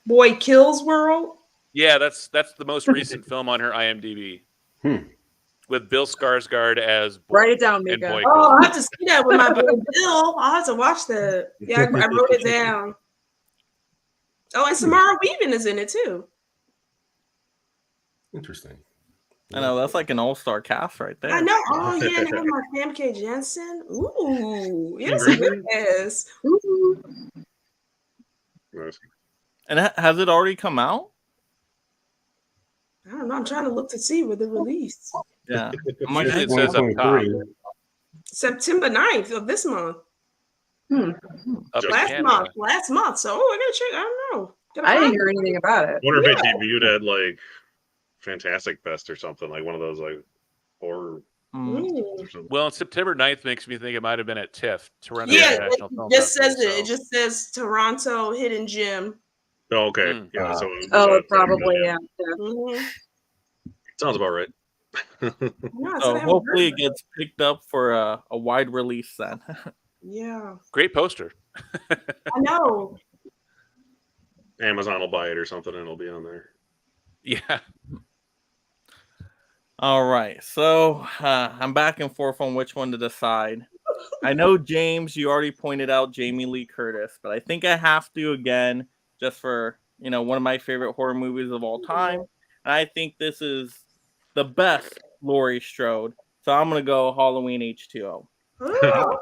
Boy Kills World? Yeah, that's the most recent film on her IMDb. With Bill Skarsgård as Boy. Write it down, Mika. Oh, I have to see that with my boy Bill. I'll have to watch that. Yeah, I wrote it down. Oh, and Samara Weaving is in it too. Interesting. I know, that's like an all-star cast right there. I know. Oh yeah, and then my Pam K. Jensen. Ooh, yes, it is. Ooh. Nice. And has it already come out? I don't know. I'm trying to look to see where the release. Yeah. It says up top. September 9th of this month. Up in Last month. So, I gotta check. I don't know. I didn't hear anything about it. I wonder if it debuted at Fantastic Fest or something, like one of those horror Well, and September 9th makes me think it might have been at TIFF, Toronto Yeah, International it Film just Festival. says it. It just says Toronto Hidden Gem. Oh, okay. Yeah. So it was, Oh, probably, yeah. Mhm. sounds about right. So hopefully it gets picked up for a wide release then. Yeah, Great poster. I know. Amazon will buy it or something, and it'll be on there. Yeah. All right, so I'm back and forth on which one to decide. I know, James, you already pointed out Jamie Lee Curtis, but I think I have to again, just for, one of my favorite horror movies of all time. And I think this is the best Laurie Strode. So I'm going to go Halloween H2O.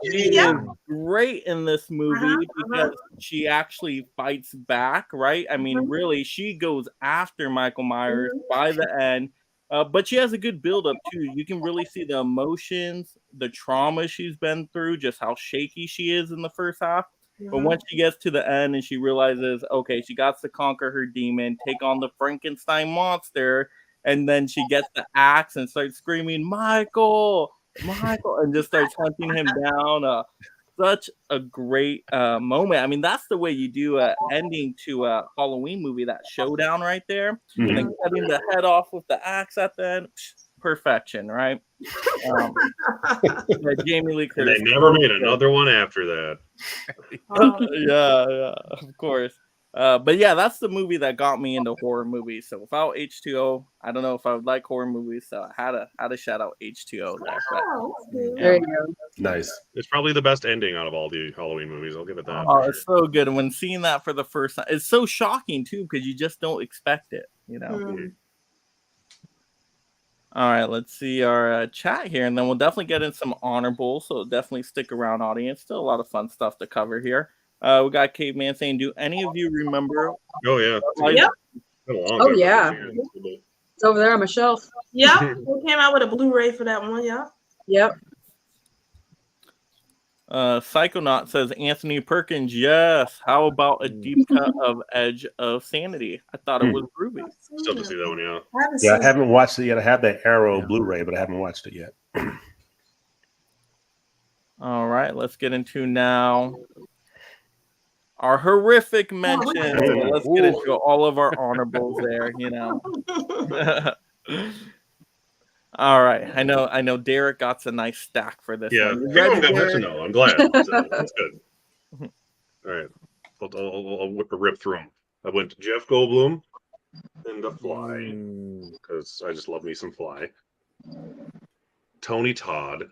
She is great in this movie because she actually fights back, right? I mean, really, she goes after Michael Myers by the end. But she has a good build-up, too. You can really see the emotions, the trauma she's been through, just how shaky she is in the first half. But once she gets to the end and she realizes, okay, she got to conquer her demon, take on the Frankenstein monster, and then she gets the axe and starts screaming, Michael, and just starts hunting him down. Such a great moment. I mean, that's the way you do an ending to a Halloween movie, that showdown right there. And then cutting the head off with the axe at the end. Perfection, right? Jamie Lee Curtis. And they never made another one after that. Yeah, of course. But yeah, that's the movie that got me into horror movies. So without H2O, I don't know if I would like horror movies. So I had to shout out H2O there. But, There you go. Nice. It's probably the best ending out of all the Halloween movies. I'll give it that. Oh, it's so good. And when seeing that for the first time, it's so shocking too, because you just don't expect it, All right, let's see our chat here, and then we'll definitely get in some honorables. So definitely stick around, audience. Still a lot of fun stuff to cover here. We got Caveman saying, "Do any of you remember?" Oh yeah. Yep. Oh yeah. It's over there on my shelf. Yeah, we came out with a Blu-ray for that one. Yeah. Yep. Psychonaut says Anthony Perkins. Yes. How about a deep cut of Edge of Sanity? I thought it was groovy. Still to see that one, yeah. Yeah, I haven't watched it yet. I have that Arrow Blu-ray, but I haven't watched it yet. All right, let's get into now our horrific mentions. Let's get into all of our honorables there, All right. I know Derek got a nice stack for this. Yeah, everyone got to know. I'm glad. That's good. All right. I'll rip through them. I went to Jeff Goldblum and The Fly, because I just love me some Fly. Tony Todd.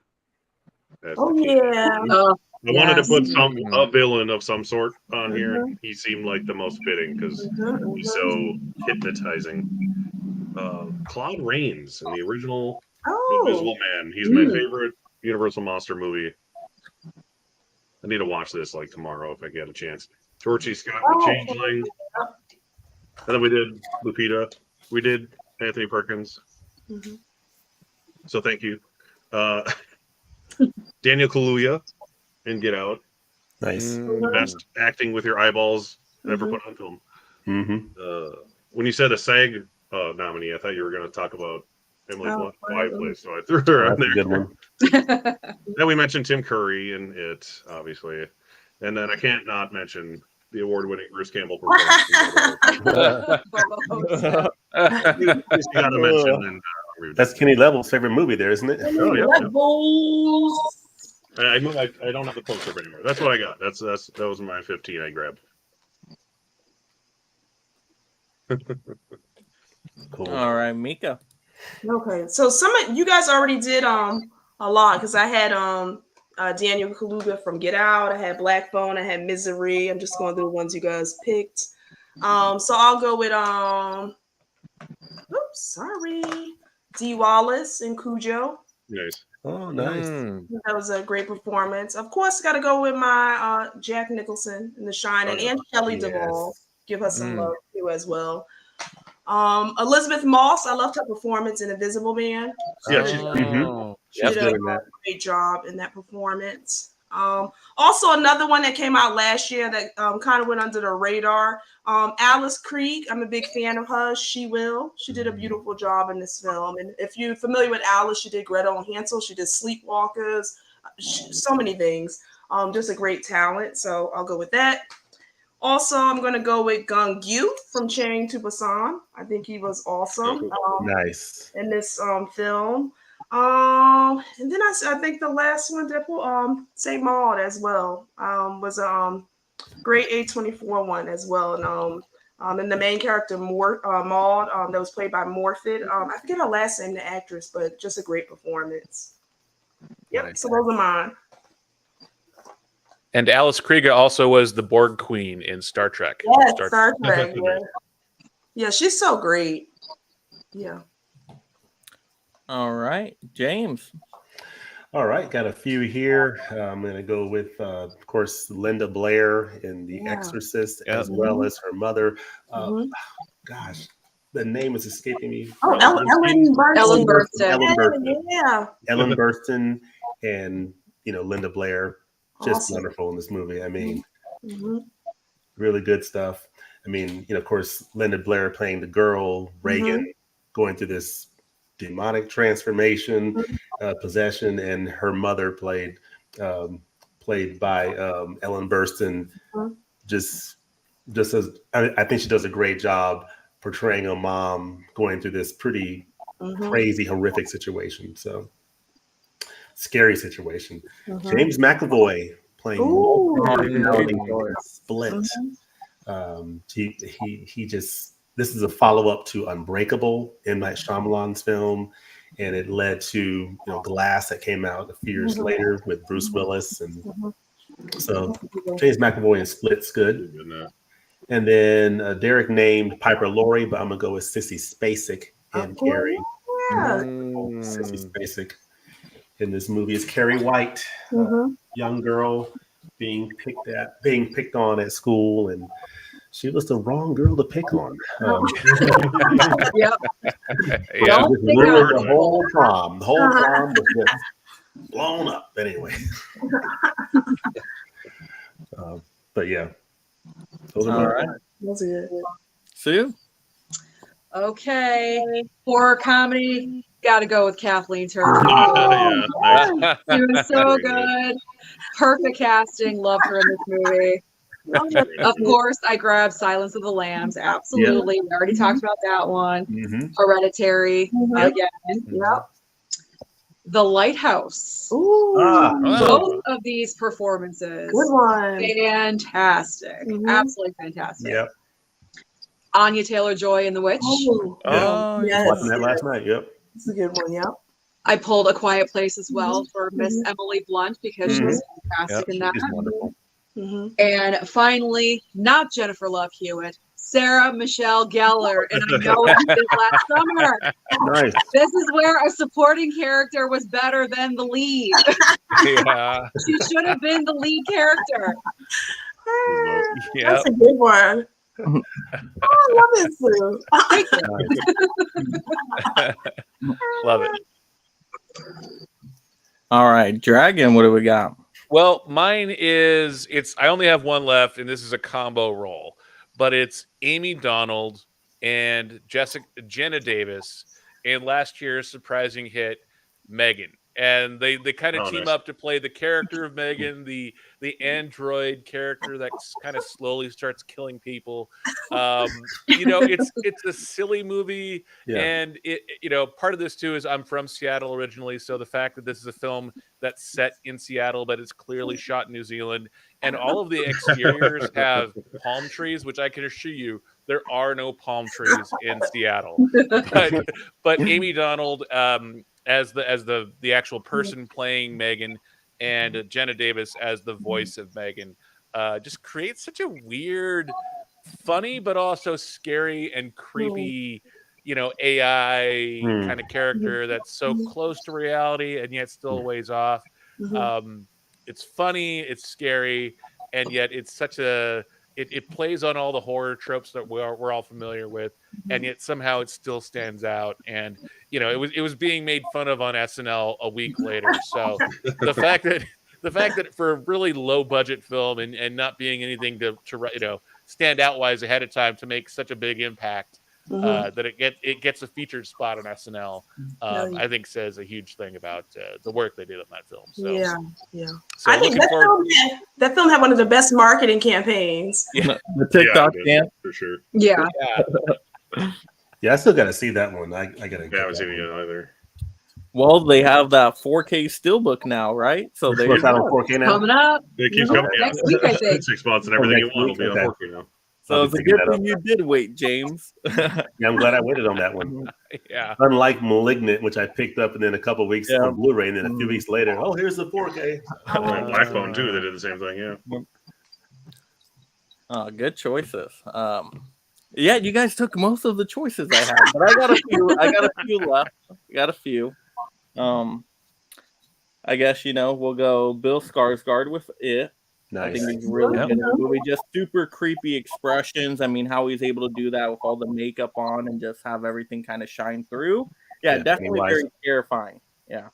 Oh, yeah. I wanted to put a villain of some sort on here. He seemed like the most fitting because he's so hypnotizing. Claude Rains in the original Invisible Man. He's my favorite Universal Monster movie. I need to watch this like tomorrow if I get a chance. Torchy Scott, The Changeling. And then we did Lupita. We did Anthony Perkins. So thank you. Daniel Kaluuya in Get Out. Nice. Best acting with your eyeballs ever put on film. When you said a SAG nominee, I thought you were going to talk about Emily Blythe Place, so I threw her on there. Good one. Then we mentioned Tim Curry in It, obviously. And then I can't not mention the award-winning Bruce Campbell performance. You got to mention. That's Kenny Level's favorite movie there, isn't it? Oh, yeah. I don't have the poster anymore. That's what I got. That was my 15 I grabbed. Cool. All right, Mika. Okay, so some of you guys already did a lot, because I had Daniel Kaluuya from Get Out, I had Black Phone, I had Misery. I'm just going through the ones you guys picked. So I'll go with Dee Wallace and Cujo. Nice. Oh, nice. That was a great performance. Of course, got to go with my Jack Nicholson in The Shining, and Shelley Duvall. Give her some love too as well. Elizabeth Moss, I loved her performance in Invisible Man. Yeah, she did a great job in that performance. Also, another one that came out last year that kind of went under the radar. Alice Krieg. I'm a big fan of hers. She did a beautiful job in this film. And if you're familiar with Alice, she did Gretel and Hansel. She did Sleepwalkers. So many things. Just a great talent. So I'll go with that. Also, I'm going to go with Gung Yu from Train to Busan. I think he was awesome. Nice. In this film. And then I think the last one that Saint Maud as well was a great A24 one as well. And the main character Maud that was played by Morfit. I forget her last name, the actress, but just a great performance. Yep. Nice. So those are mine. And Alice Krieger also was the Borg Queen in Star Trek. Yeah, Star Trek. Yeah, she's so great. Yeah. All right, James. All right, got a few here. I'm going to go with, of course, Linda Blair in The Exorcist, as well as her mother. Gosh, the name is escaping me. Ellen Burstyn. Ellen Burstyn. Ellen Burstyn. Yeah. Ellen Burstyn and Linda Blair, just Awesome. wonderful in this movie. I mean, really good stuff. I mean, of course, Linda Blair playing the girl, Reagan, going through this demonic transformation, possession, and her mother played by Ellen Burstyn. Just as I think she does a great job portraying a mom going through this pretty crazy, horrific situation. So scary situation. James McAvoy playing Split. He just, this is a follow-up to Unbreakable, M. Night Shyamalan's film, and it led to Glass that came out a few years later with Bruce Willis, and so James McAvoy in Split's good. And then Derek named Piper Laurie, but I'm gonna go with Sissy Spacek and Carrie. Sissy Spacek in this movie is Carrie White, young girl being picked on at school, and she was the wrong girl to pick on. Yep. The whole prom. The whole prom was just blown up. Anyway. But yeah. Those are All right. That's good. Sue? Okay. Horror comedy. Got to go with Kathleen Turner. She was so good. Perfect casting. Love her in this movie. Of course, I grabbed Silence of the Lambs. Absolutely. We already talked about that one. Hereditary. Again. Yep. The Lighthouse. Both of these performances. Good one. Fantastic. Absolutely fantastic. Yep. Anya Taylor-Joy in The Witch. Yes. Watching that last night. Yep. It's a good one. Yep. I pulled A Quiet Place as well for Miss Emily Blunt because she was fantastic in that. She's wonderful. And finally, not Jennifer Love Hewitt, Sarah Michelle Gellar. And I know it did last summer. Nice. This is where a supporting character was better than the lead. Yeah. She should have been the lead character. That's a good one. Oh, I love it, Sue. Love it. All right, Dragon, what do we got? Well, mine is I only have one left, and this is a combo roll, but it's Amy Donald and Jenna Davis in last year's surprising hit, Megan. And they kind of team up to play the character of Megan, the android character that kind of slowly starts killing people. It's a silly movie, and part of this too is I'm from Seattle originally, so the fact that this is a film that's set in Seattle, but it's clearly shot in New Zealand, and all of the exteriors have palm trees, which I can assure you there are no palm trees in Seattle. But Amy Donald, as the actual person playing Megan, and Jenna Davis as the voice of Megan, just creates such a weird, funny, but also scary and creepy, AI kind of character that's so close to reality and yet still a ways off. It's funny, it's scary, and yet it's such a it plays on all the horror tropes that we're all familiar with, and yet somehow it still stands out. And it was being made fun of on SNL a week later. So the fact the fact that for a really low budget film and not being anything to stand out wise ahead of time to make such a big impact, that it gets a featured spot on SNL, I think says a huge thing about the work they did on that film. So, yeah. So I think that film had one of the best marketing campaigns. The TikTok dance for sure. Yeah. Yeah, I still got to see that one. I got to. Yeah, I haven't seen it yet either. Well, they have that 4K steelbook now, right? So they It's out on 4K now. Coming up. It keeps coming. Yeah. Next week, I think. 6 months and everything you next want will week, be on okay. 4K now. So it's a good thing you did wait, James. Yeah, I'm glad I waited on that one. Yeah. Unlike *Malignant*, which I picked up and then a couple weeks on Blu-ray, and then a few weeks later, oh, here's the 4K. Black Phone too. They did the same thing. Yeah. Oh, good choices. Yeah, you guys took most of the choices I had, but I got a few. Left. Got a few. I guess we'll go Bill Skarsgård with It. Nice. I think he's really good in the movie. Just super creepy expressions. I mean, how he's able to do that with all the makeup on and just have everything kind of shine through. Yeah, definitely very terrifying. Yeah.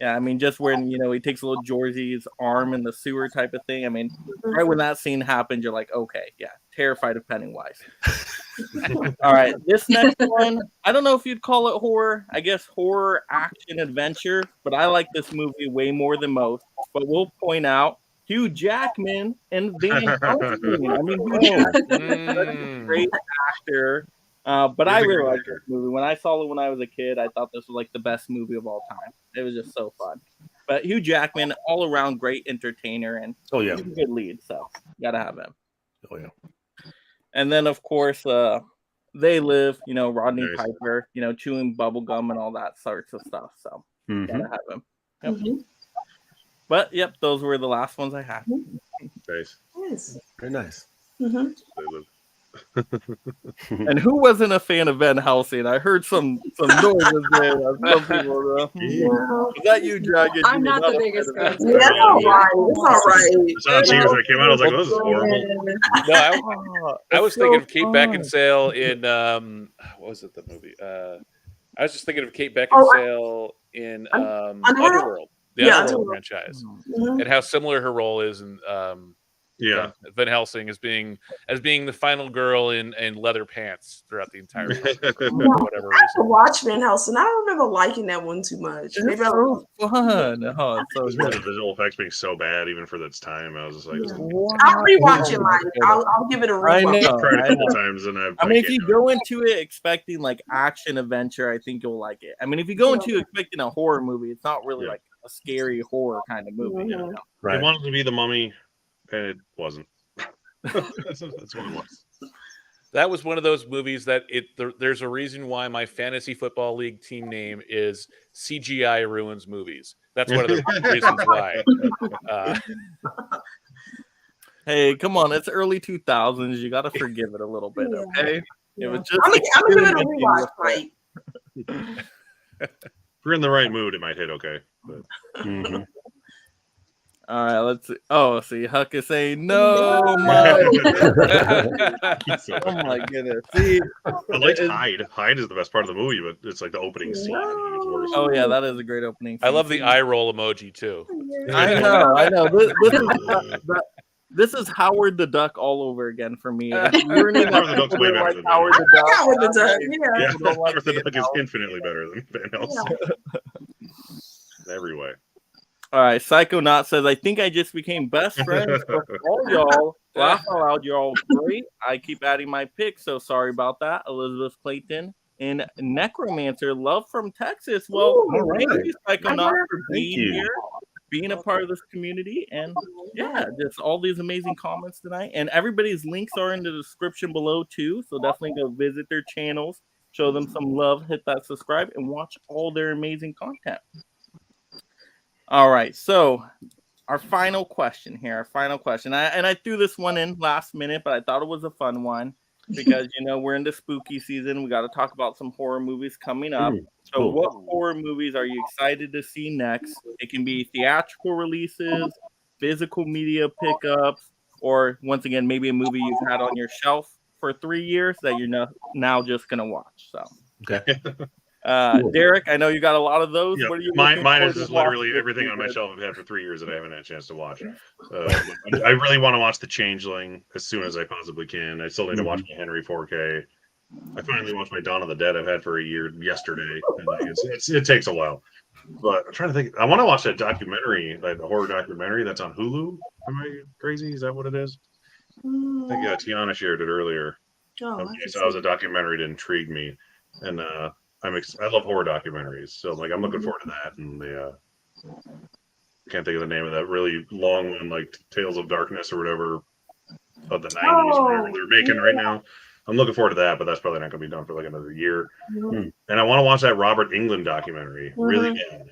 Yeah, I mean, just when, he takes a little Georgie's arm in the sewer type of thing. I mean, right when that scene happened, you're like, okay, yeah, terrified of Pennywise. All right, this next one, I don't know if you'd call it horror. I guess horror, action, adventure, but I like this movie way more than most. But we'll point out Hugh Jackman and Van Helsing. I mean, Hugh Jackman is a great actor. But I really like this movie. When I saw it when I was a kid, I thought this was like the best movie of all time. It was just so fun. But Hugh Jackman, all around great entertainer, and he's a good lead, so gotta have him. Oh yeah. And then of course, They Live. Rodney Piper. Chewing bubble gum and all that sorts of stuff. So gotta have him. Yep. But yep, those were the last ones I had. Nice. Very nice. They Live. And who wasn't a fan of Van Helsing? I heard some noises there. Some people, was that you, Dragon? I'm not the biggest fan. That's all right. It's all right. I saw cheers when it came out. I was like, this is horrible. No, I was thinking of Kate Beckinsale in what was it? The movie? I was just thinking of Kate Beckinsale in Underworld, the Underworld franchise, and how similar her role is in Van Helsing as being the final girl in leather pants throughout the entire movie, for whatever reason. I watched Van Helsing. I don't remember liking that one too much. It's so fun. Oh, it's so The good. visual effects being so bad, even for its time, I was just like, I'll rewatch it, Mike. I'll give it a I rewatch. know. I've tried it a couple times, and I mean, if you go into it expecting like action adventure, I think you'll like it. I mean, if you go into expecting a horror movie, it's not really like a scary horror kind of movie. It wanted to be The Mummy, and it wasn't. That's what it was. That was one of those movies that there's a reason why my fantasy football league team name is CGI Ruins Movies. That's one of the reasons why. Hey, come on! It's early 2000s. You got to forgive it a little bit, okay? It was just. I'm gonna give it a rewatch, Mike. If you're in the right mood, it might hit okay. But... All right, let's see. Oh, see, Huck is saying no, Mike. Oh my goodness. See, I liked Hyde. Hyde is the best part of the movie, but it's like the opening scene. Oh yeah, that is a great opening scene. I love the eye roll emoji too. I know. This is Howard the Duck all over again for me. Howard the Duck's way better than Howard the Duck. Howard the Duck, Yeah, Howard the Duck is infinitely better than Van Helsing. In every way. All right, Psychonaut says, I think I just became best friends with all y'all. Laugh out loud, you're all great. I keep adding my picks, so sorry about that. Elizabeth Clayton and Necromancer, love from Texas. Well, thank you, Psychonaut, for being here, being a part of this community, and just all these amazing comments tonight. And everybody's links are in the description below too, so definitely go visit their channels, show them some love, hit that subscribe, and watch all their amazing content. All right, so our final question here. I threw this one in last minute, but I thought it was a fun one because, we're into spooky season. We got to talk about some horror movies coming up. So what horror movies are you excited to see next? It can be theatrical releases, physical media pickups, or once again, maybe a movie you've had on your shelf for 3 years that you're now just going to watch. So, okay. Derek, I know you got a lot of those. Yeah, What are you? mine looking is forward just to watching literally this everything on my weekend? shelf I've had for 3 years that I haven't had a chance to watch. I really want to watch The Changeling as soon as I possibly can. I still need to watch my Henry 4K. I finally watched my Dawn of the Dead I've had for a year yesterday. And it takes a while. But I'm trying to think. I want to watch that documentary, like the horror documentary that's on Hulu. Am I crazy? Is that what it is? I think Tiana shared it earlier. Oh, Okay, so it was a documentary that intrigued me. And I love horror documentaries. So like I'm looking forward to that. And I can't think of the name of that really long one, like Tales of Darkness or whatever of the 90s or whatever they're making right now. I'm looking forward to that, but that's probably not going to be done for like another year. And I want to watch that Robert Englund documentary really bad.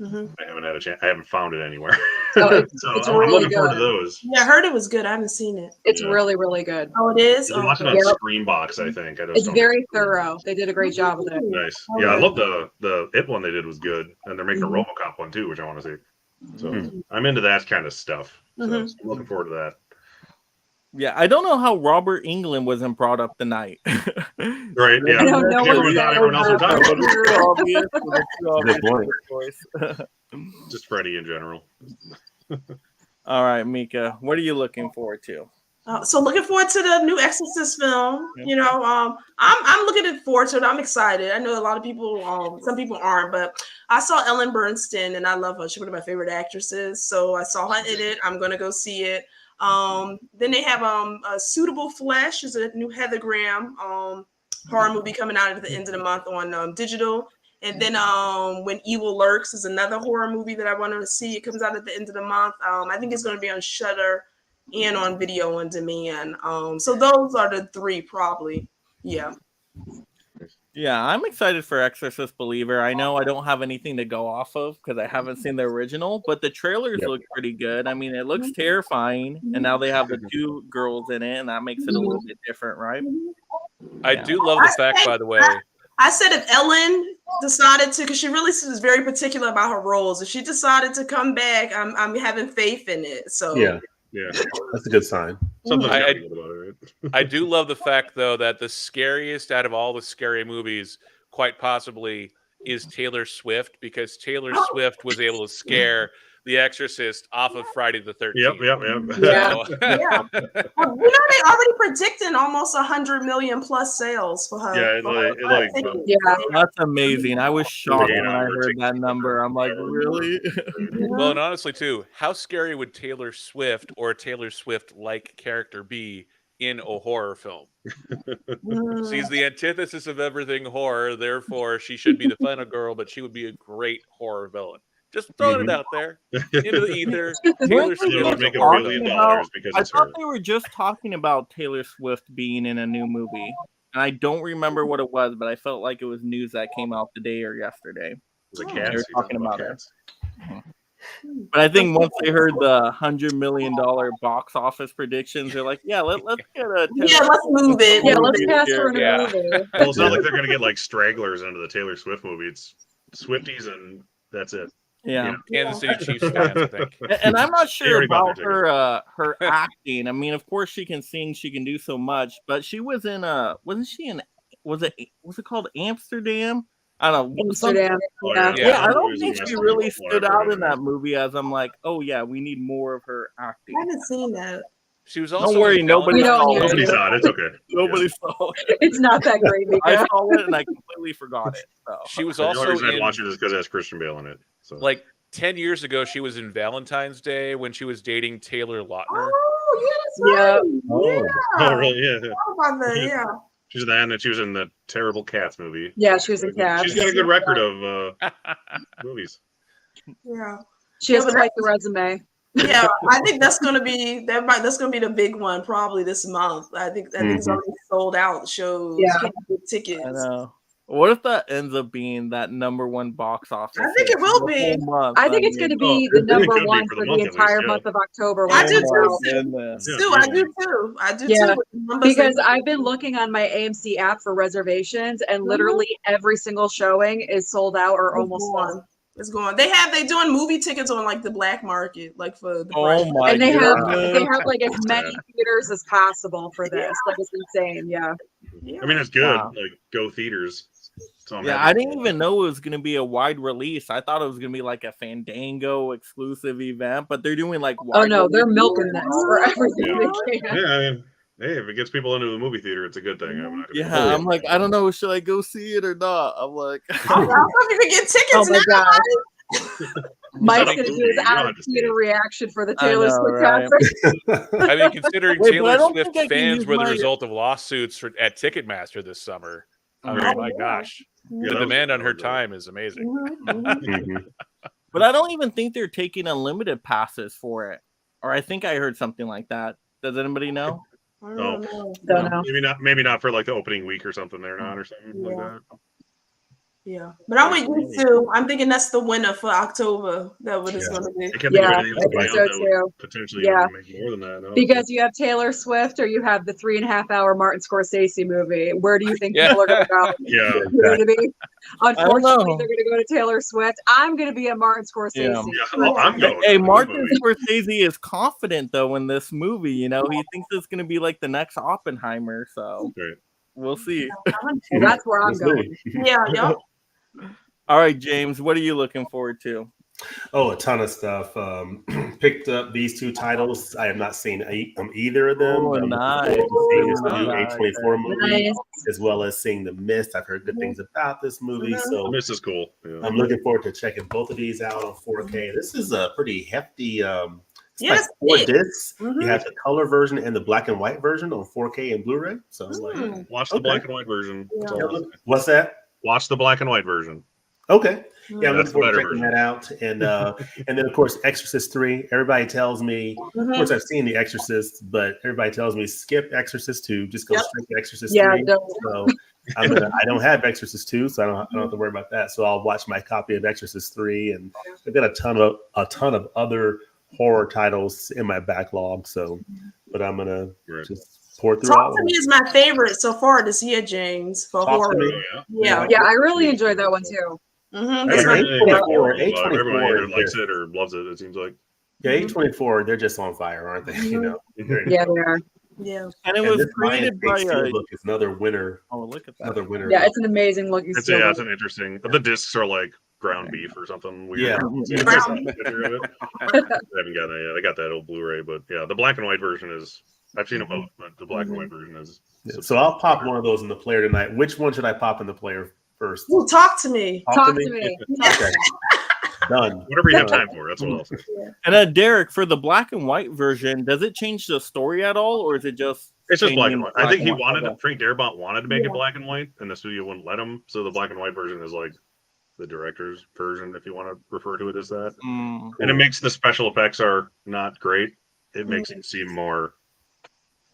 I haven't had a chance. I haven't found it anywhere. Oh, so it's I'm really looking forward to good. those. Yeah, I heard it was good. I haven't seen it. It's really, really good. Oh, it is? You can watch it on Yep. Screenbox, I think. I just It's don't- very thorough. They did a great job with it. Nice. Yeah, I love the It one they did was good. And they're making a RoboCop one too, which I want to see. So I'm into that kind of stuff. So I'm looking forward to that. Yeah, I don't know how Robert Englund wasn't brought up tonight. Right, yeah. I don't know Everyone thought everyone else was talking about it. Good point. Just Freddy in general. All right, Mika, what are you looking forward to? So looking forward to the new Exorcist film. You know, I'm looking forward to it. I'm excited. I know a lot of people, some people aren't, but I saw Ellen Bernstein and I love her. She's one of my favorite actresses. So I saw her in it. I'm gonna go see it. Then they have a Suitable Flesh is a new Heather Graham horror movie coming out at the end of the month on digital. And then When Evil Lurks is another horror movie that I wanted to see. It comes out at the end of the month. I think it's going to be on Shudder and on Video on Demand. So those are the three probably. Yeah. Yeah, I'm excited for Exorcist Believer. I know I don't have anything to go off of because I haven't seen the original, but the trailers look pretty good. I mean, it looks terrifying, and now they have the two girls in it, and that makes it a little bit different, right? I do love the fact, by the way. I said if Ellen decided to, because she really is very particular about her roles, if she decided to come back, I'm having faith in it. So Yeah, Yeah. that's a good sign. Something's I- gotta be good about it, right? I do love the fact, though, that the scariest out of all the scary movies, quite possibly, is Taylor Swift, because Taylor Swift was able to scare The Exorcist off of Friday the 13th. Yep. Yeah. Yeah. Well, you know, they already predicting almost 100 million plus sales for her. Yeah, that's amazing. I was shocked Yeah, when I heard that number. I'm like, really? Well, and honestly, too, how scary would Taylor Swift or a Taylor Swift-like character be in a horror film? She's the antithesis of everything horror, therefore she should be the final girl, but she would be a great horror villain. Just throwing it out there into the ether. Taylor Swift would is make a $1 horror billion villain. because I it's thought her. they were just talking about Taylor Swift being in a new movie. And I don't remember what it was, but I felt like it was news that came out today or yesterday. Was it They Cats? were You talking talking about it. But I think once they heard the $100 million box office predictions, they're like, yeah, let's get a Yeah, let's move it. Yeah, let's cast her in a Yeah. movie. Well, it's not like they're gonna get like stragglers into the Taylor Swift movie. It's Swifties and that's it. Yeah. Kansas City Chiefs fans, I think. And I'm not They sure already bought about their her acting. I mean, of course she can sing, she can do so much, but she was in wasn't she in was it called Amsterdam? I don't know. Amsterdam. Oh, Yeah. Yeah, I It don't was think she Amsterdam really before stood I out heard in of it. that movie as I'm like, oh yeah, we need more of her acting. I haven't seen that. She was also Don't worry, in nobody Valentine's saw We don't it. Nobody saw it. It's okay. Nobody saw it. It's not that great. I Mika. saw it and I completely forgot it. So. She was The only also reason I'd in, watch it is because it has Christian Bale in it. So like, 10 years ago, she was in Valentine's Day when she was dating Taylor Lautner. Oh, yeah, that's right. Oh, really? Yeah. How about that? Yeah. She's in that, and she was in the terrible Cats movie. Yeah, she was in Cats. She's got a good record of movies. Yeah. She has Yeah, but quite the resume. Yeah, I think that's gonna be that's gonna be the big one probably this month. I think it's already sold out shows. Yeah. Can't get tickets. I know. What if that ends up being that #1 box office? I think it will for the be. whole month? I think it's going to be the it number could be one for for the the month at least, entire yeah. month of October. I do Oh, too. my goodness. Stu, I do too. I do Yeah. too. Numbers Because are- I've been looking on my AMC app for reservations, and literally every single showing is sold out or almost It's full. going. It's going. They're doing movie tickets on like the black market, like for the Oh price. my And they goodness. have like as many theaters as possible for this. Like it's insane. Yeah. Yeah. I mean, it's good. Wow. Like, go theaters. So I'm Yeah, happy. I didn't even know it was going to be a wide release. I thought it was going to be like a Fandango exclusive event, but they're doing like Oh wide no, they're release. milking this for everything Yeah. they can. Yeah, I mean, hey, if it gets people into the movie theater, it's a good thing. I'm not gonna Yeah, I'm like, I don't know, should I go see it or not? I'm like, I don't know if you can get tickets Oh my now. god. Mike's gonna do his You don't out have of to see theater it. reaction for the I Taylor know, Swift right? concert. I mean, considering Wait, but I Taylor don't Swift think I can fans use were the my- result of lawsuits at Ticketmaster this summer. I mean, Oh, my yeah. gosh, Yeah, the that was- demand on that her was, time is amazing. Mhm. But I don't even think they're taking unlimited passes for it. Or I think I heard something like that. Does anybody know? I don't know. Don't know. Maybe not for like the opening week or something. They're not or something like Yeah. that. Yeah, but I'm with you too. I'm thinking that's the winner for October. That what it's Yeah. going to be. I can't think Yeah, of anything I else think out so that too. would potentially Yeah. make more than that. No? Because you have Taylor Swift or you have the 3.5-hour Martin Scorsese movie. Where do you think Yeah. people are going to go? Yeah. You're going to be, unfortunately, know. they're going to go to Taylor Swift. I'm going to be a Martin Scorsese. Yeah. Yeah, I'm going. Hey, to the Martin movie. Scorsese is confident though in this movie. You know, he thinks it's going to be like the next Oppenheimer. So Great. we'll see. Well, that's where I'm We'll going. see. Yeah, yup. All right, James, what are you looking forward to? Oh, a ton of stuff. Picked up these two titles. I have not seen either of them. Oh, I'm looking nice. forward to seeing this Oh, new nice. A24 movie, Nice. as well as seeing The Mist. I've heard good things about this movie, so This is cool. Yeah. I'm looking forward to checking both of these out on 4K. This is a pretty hefty. It's Yes, like 4 it discs. Mhm. You have the color version and the black and white version on 4K and Blu-ray. So I'm like, Mm. Watch the Okay. black and white version. That's all I'll say. what's that? Watch the black and white version. Okay. Yeah, I'm That's looking the forward to better checking version. that out. And then of course Exorcist 3. Everybody tells me, of Mhm. course I've seen The Exorcist, but everybody tells me skip Exorcist 2, just go Yep. straight to Exorcist Yeah, 3. don't. So I don't have Exorcist 2, so I don't have to worry about that. So I'll watch my copy of Exorcist 3, and I've got a ton of other horror titles in my backlog. So, but I'm gonna Right. just pour through all Talk of to them. Me is my favorite so far this year, James, for Talk to horror. Me? Oh, Yeah. Yeah, I really enjoyed that one too. Mm-hmm. That's That's my right. favorite. Everyone either A24 likes it or loves it. It seems like. Yeah, A24, they're just on fire, aren't they? You know. Yeah, they are. Yeah. And it And was this Lion created by King Steelbook is another winner. oh, look at that. Another winner. Yeah, it's an amazing looking It's still. an interesting. The discs are like ground beef or something weird. Yeah. Ground Picture of it. I haven't got that yet. I got that old Blu-ray, but yeah, the black and white version is. I've seen them both, but the black and white version is. Yeah, so I'll pop one of those in the player tonight. Which one should I pop in the player first? Ooh, talk to me. Talk to me. Okay. Done. Whatever you have time for. That's what I'll say. And Derek, for the black and white version, does it change the story at all, or is it just? It's just black changing and white. black I think he and white? wanted Okay. Frank Darabont wanted to make Yeah. it black and white, and the studio wouldn't let him. So the black and white version is like the director's version, if you want to refer to it as that. Mm. And it makes the special effects are not great. It makes it seem more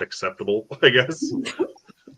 acceptable, I guess.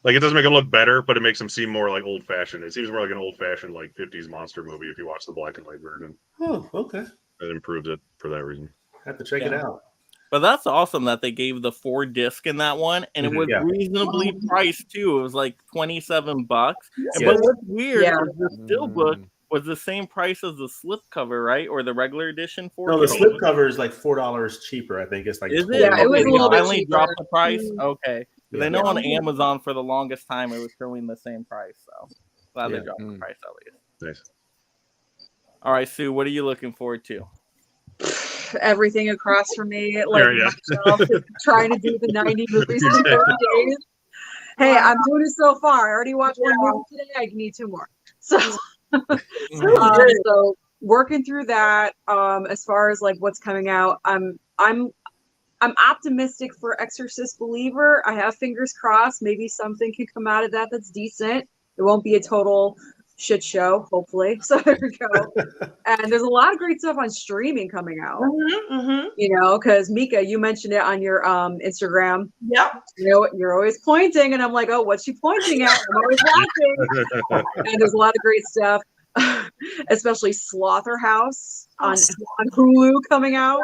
Like it doesn't make them look better, but it makes them seem more like old fashioned. It seems more like an old fashioned like 50s monster movie if you watch the black and white version. Oh, okay. It improves it for that reason. Have to check it Yeah. out. But that's awesome that they gave the 4 disc in that one, and it was Yeah. reasonably priced too. It was like $27. Yes. But what's weird Yeah. is the steelbook was the same price as the slipcover, right? Or the regular edition for No, the slipcover is like $4 cheaper. I think it's like Is it? Yeah, it was Okay, a little they bit finally cheaper. dropped the price. Mm. Okay, because I know on Amazon for the longest time it was showing the same price. So glad Yeah. they dropped the Mm. price at least. Nice. All right, Sue, what are you looking forward to? Everything across from me, like Yeah. myself, trying to do the 90 movies in 30 days. Hey, I'm doing it so far. I already watched one movie today. I need 2 more. So, so working through that. As far as like what's coming out, I'm optimistic for Exorcist Believer. I have fingers crossed. Maybe something can come out of that that's decent. It won't be a total shit show, hopefully. So there we go. And there's a lot of great stuff on streaming coming out. Mm-hmm. You know, because Mika, you mentioned it on your Instagram. Yep. You know, you're always pointing, and I'm like, oh, what's she pointing at? I'm always watching. And there's a lot of great stuff, especially Slaughterhouse on Hulu coming out.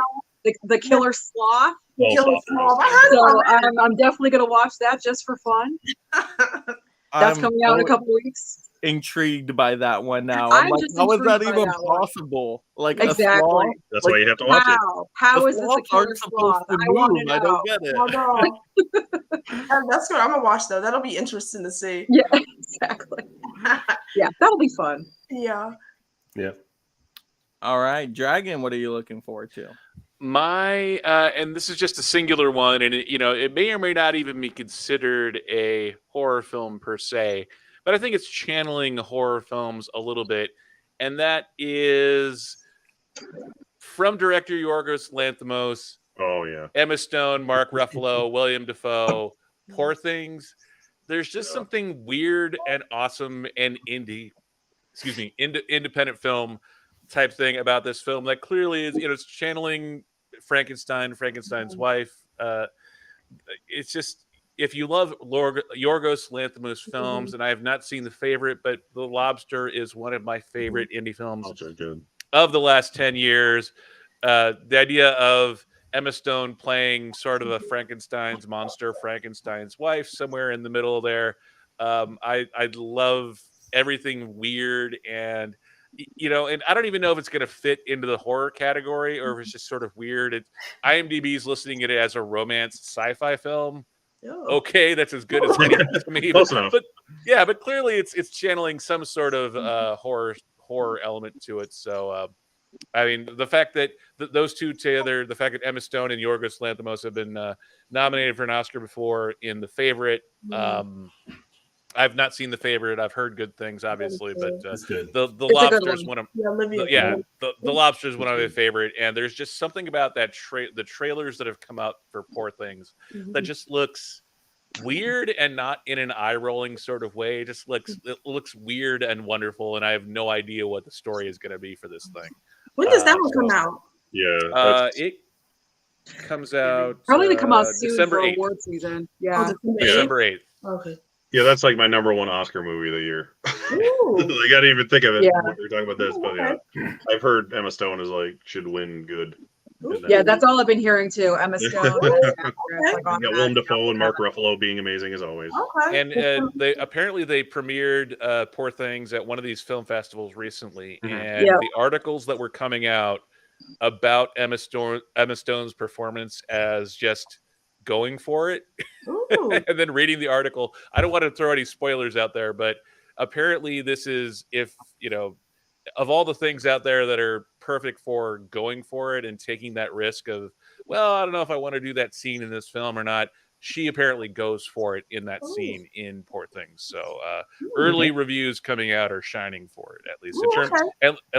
The Killer Sloth. Killer Sloth. I heard So about that. I'm definitely gonna watch that just for fun. That's coming out in a couple weeks. intrigued by that one now. I'm like, just how is that intrigued by even that one. possible? Like Exactly. a sloth? That's why you have to watch it. How The is this a sloths killer aren't supposed sloth? to I want move. to I know. don't get it. Oh, no. That's good. I'm gonna watch though. That'll be interesting to see. Yeah, exactly. Yeah, that'll be fun. Yeah. Yeah. All right, Dragon, what are you looking forward to? My and this is just a singular one, and it may or may not even be considered a horror film per se, but I think it's channeling horror films a little bit, and that is from director Yorgos Lanthimos. Oh yeah, Emma Stone, Mark Ruffalo, William Dafoe, Poor Things. There's just something weird and awesome and independent film type thing about this film that clearly is, it's channeling Frankenstein's wife. It's just, if you love Yorgos Lanthimos films, and I have not seen The Favorite, but The Lobster is one of my favorite indie films of the last 10 years. The idea of Emma Stone playing sort of a Frankenstein's monster, Frankenstein's wife, somewhere in the middle there. I love everything weird and and I don't even know if it's going to fit into the horror category or if it's just sort of weird. IMDb's listing it as a romance sci-fi film. Oh. Okay, that's as good as anything to me. Close enough. But clearly it's channeling some sort of horror element to it. So I mean, the fact that those two together, the fact that Emma Stone and Yorgos Lanthimos have been nominated for an Oscar before in The Favorite. I've not seen The Favorite. I've heard good things, obviously, but the Lobster is one of the Lobster is one of my favorite. And there's just something about that the trailers that have come out for Poor Things that just looks weird and not in an eye-rolling sort of way. It looks weird and wonderful, and I have no idea what the story is going to be for this thing. When does that one come out? Yeah, it comes out Probably to come out soon December for 8th. award season. Yeah. December 8th. Okay. Yeah, that's like my number one Oscar movie of the year. Like, I didn't even think of it when we were talking about this, but yeah, I've heard Emma Stone is should win good. Yeah, that's all I've been hearing too. Emma Stone. Got Willem Dafoe and Mark Ruffalo being amazing as always. Okay. And they premiered Poor Things at one of these film festivals recently, and the articles that were coming out about Emma Stone's performance as just going for it, and then reading the article. I don't want to throw any spoilers out there, but apparently this is, if of all the things out there that are perfect for going for it and taking that risk of, well, I don't know if I want to do that scene in this film or not. She apparently goes for it in that scene in Poor Things. So early reviews coming out are shining for it, at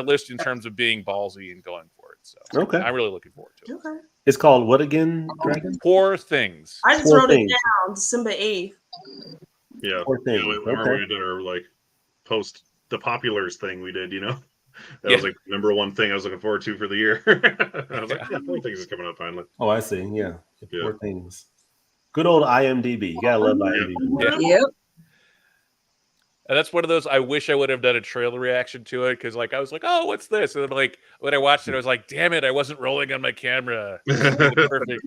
least in terms of being ballsy and going for it. So I'm really looking forward to it. Okay. It's called what again, Dragon? Poor Things. I just wrote it down, December 8th. Yeah. Poor Things. Remember we did our post the Populars thing we did, That was number one thing I was looking forward to for the year. I was like, Poor Things is coming up finally. Oh, I see. Yeah. Poor Things. Good old IMDb. You gotta love IMDb. Yep. And that's one of those, I wish I would have done a trailer reaction to it, because I was like, oh, what's this? And then when I watched it, I was like, damn it, I wasn't rolling on my camera. Perfect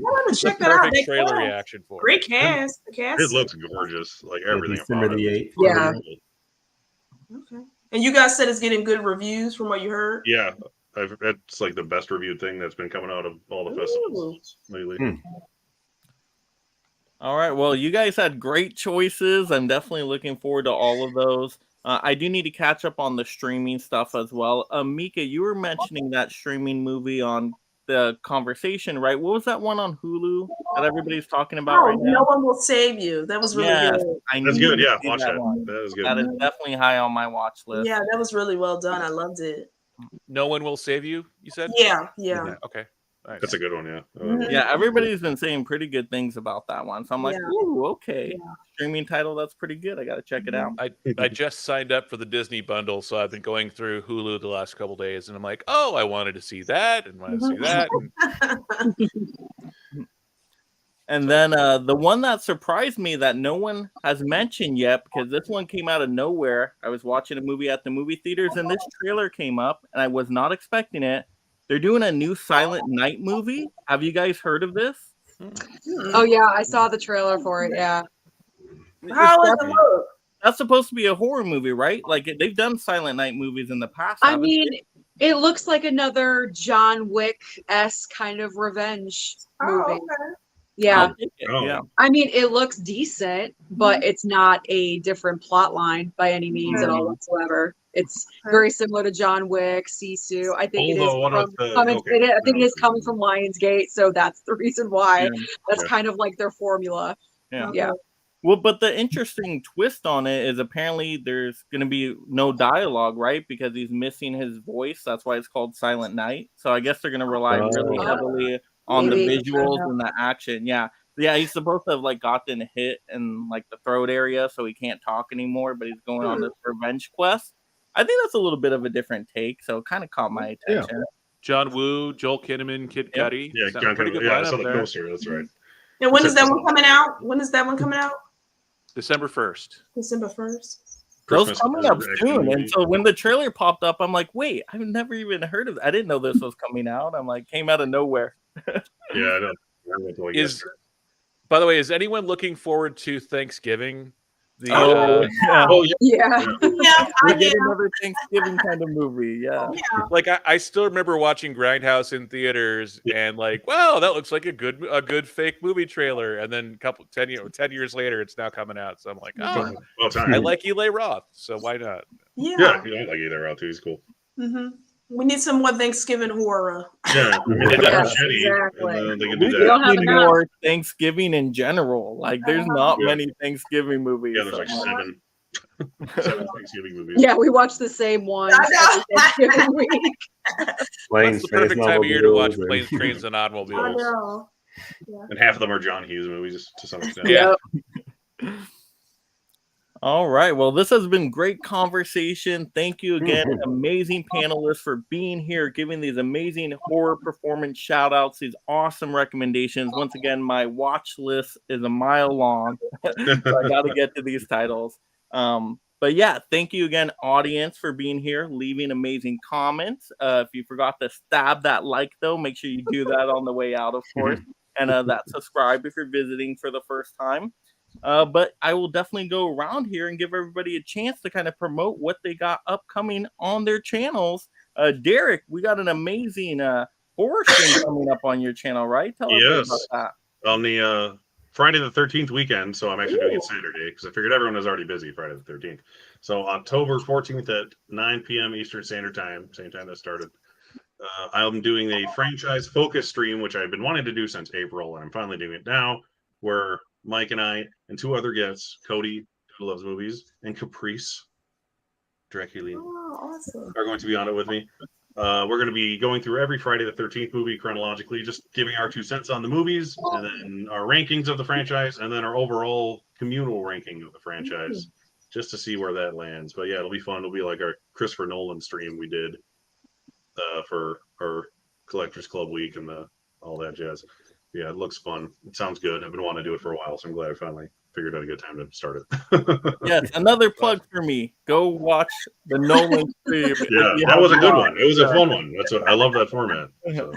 trailer reaction for Great cast. The cast. It looks gorgeous. Everything December the 8th. Yeah. Okay. And you guys said it's getting good reviews from what you heard? Yeah. It's the best reviewed thing that's been coming out of all the festivals lately. All right. Well, you guys had great choices. I'm definitely looking forward to all of those. I do need to catch up on the streaming stuff as well. Mika, you were mentioning that streaming movie on the conversation, right? What was that one on Hulu that everybody's talking about right now? No One Will Save You. That was really good. That's good. Yeah, watch that. That is good. That is definitely high on my watch list. Yeah, that was really well done. I loved it. No One Will Save You, you said? Yeah. Okay. Nice. That's a good one, yeah. Yeah, everybody's been saying pretty good things about that one. So I'm like, ooh, okay. Yeah. Streaming title, that's pretty good. I got to check it out. I just signed up for the Disney bundle, so I've been going through Hulu the last couple days, and I'm like, oh, I wanted to see that, and wanted to see that. And then the one that surprised me that no one has mentioned yet, because this one came out of nowhere. I was watching a movie at the movie theaters, and this trailer came up, and I was not expecting it. They're doing a new Silent Night movie. Have you guys heard of this? Oh yeah, I saw the trailer for it. Yeah. How does it look? that's supposed to be a horror movie, right? Like they've done Silent Night movies in the past. I haven't mean, they? it looks like another John Wick-esque kind of revenge movie. Oh, okay. Yeah. I'll take it, yeah. I mean, it looks decent, but it's not a different plot line by any means at all whatsoever. It's very similar to John Wick, Sisu. I think it is. Although, what about the- coming, okay. I think it is coming from Lionsgate, so that's the reason why. Yeah. That's Yeah. kind of like their formula. Yeah. Yeah. Well, but the interesting twist on it is apparently there's going to be no dialogue, right? Because he's missing his voice. That's why it's called Silent Night. So I guess they're going to rely really heavily on the Maybe. visuals and the action. Yeah. Yeah, he's supposed to have like gotten hit in like the throat area, so he can't talk anymore, but he's going on this revenge quest. I think that's a little bit of a different take, so it kind of caught my attention. John Woo, Joel Kinnaman, Kid Yep. Cudi. Yeah, Sound John pretty good I saw lineup the there. poster. That's right. And when is that one coming out? When is that one coming out? December 1st. December 1st. Those Christmas coming up action soon, movie. and so when the trailer popped up, I'm like, wait, I've never even heard of. I didn't know this was coming out. I'm like, came out of nowhere. Yeah, I know. By the way, is anyone looking forward to Thanksgiving? The yeah. Oh, yeah. Yeah. Yeah, We I get am. another Thanksgiving kind of movie. Yeah. like I still remember watching Grindhouse in theaters and like, wow, that looks like a good fake movie trailer. And then 10 years later, it's now coming out. So I'm like, oh, Well, time. I like Eli Roth, so why not? Yeah. Yeah, I like either out too. He's cool. Mm-hmm. We need some more Thanksgiving horror. Yeah, I mean, they got Yes, machete, exactly. and they can We do don't that. have need enough. more Thanksgiving in general. Like, there's not Yeah. many Thanksgiving movies. Yeah, there's like so- seven Thanksgiving movies. Yeah, we watch the same one I know. every Thanksgiving week. Planes, That's the perfect time of year to watch automobiles, Planes, and- Trains, and I Automobiles. know. And half of them are John Hughes movies to some extent. Yeah. Yep. All right. Well, this has been great conversation. Thank you again, amazing panelists, for being here, giving these amazing horror performance shout outs, these awesome recommendations. Once again, my watch list is a mile long, so I got to get to these titles. But yeah, thank you again, audience, for being here, leaving amazing comments. If you forgot to stab that like, though, make sure you do that on the way out, of course. And that subscribe if you're visiting for the first time. But I will definitely go around here and give everybody a chance to kind of promote what they got upcoming on their channels. Derek, we got an amazing horror stream coming up on your channel, right? Tell us Yes. about On the Friday the 13th weekend, so I'm actually doing it Saturday because I figured everyone was already busy Friday the 13th. So October 14th at 9 p.m. Eastern Standard Time, same time that started. I'm doing a franchise focus stream, which I've been wanting to do since April, and I'm finally doing it now, where Mike and I and two other guests, Cody, who loves movies, and Caprice, Dracula, Oh, awesome. are going to be on it with me. We're going to be going through every Friday the 13th movie chronologically, just giving our 2 cents on the movies, and then our rankings of the franchise, and then our overall communal ranking of the franchise, just to see where that lands. But yeah, it'll be fun. It'll be like our Christopher Nolan stream we did for our Collectors Club week and all that jazz. Yeah, it looks fun. It sounds good. I've been wanting to do it for a while, so I'm glad I finally figured out a good time to start it. Yes, another plug for me. Go watch the Nolan stream. Yeah, that was a good one. It was a fun one. That's what I love that format. So.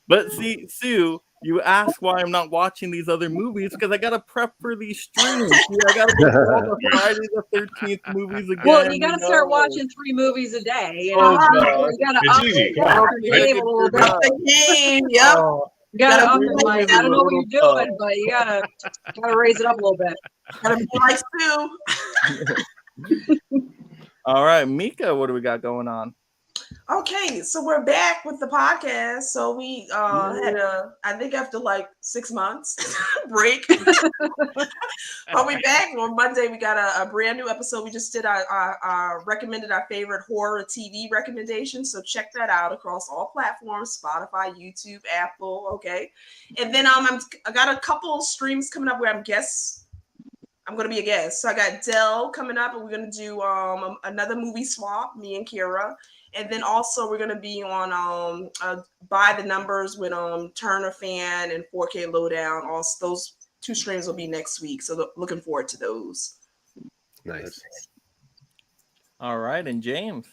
But see, Sue, you ask why I'm not watching these other movies because I gotta prep for these streams. See, I gotta go through all the Friday the 13th movies again. Well, you got to start watching 3 movies a day. You know? Oh, God. You got to It's up easy. Come your on. game a little bit. The game. Yep. Oh, You gotta up Three it, like, movies I don't know is a what you're little doing, but you gotta raise it up a little bit. Gotta be like Sue. all right, Mika, what do we got going on? Okay, so we're back with the podcast. So we had I think after like 6 months break. But we back on Monday. We got a brand new episode. We just did our recommended our favorite horror TV recommendations. So check that out across all platforms: Spotify, YouTube, Apple. Okay, and then I got a couple streams coming up where I'm going to be a guest. So I got Dell coming up, and we're going to do another movie swap, me and Kira. And then also we're going to be on By the Numbers with Turner Fan and 4K Lowdown. Also, those 2 streams will be next week. So looking forward to those. Nice. All right, and James.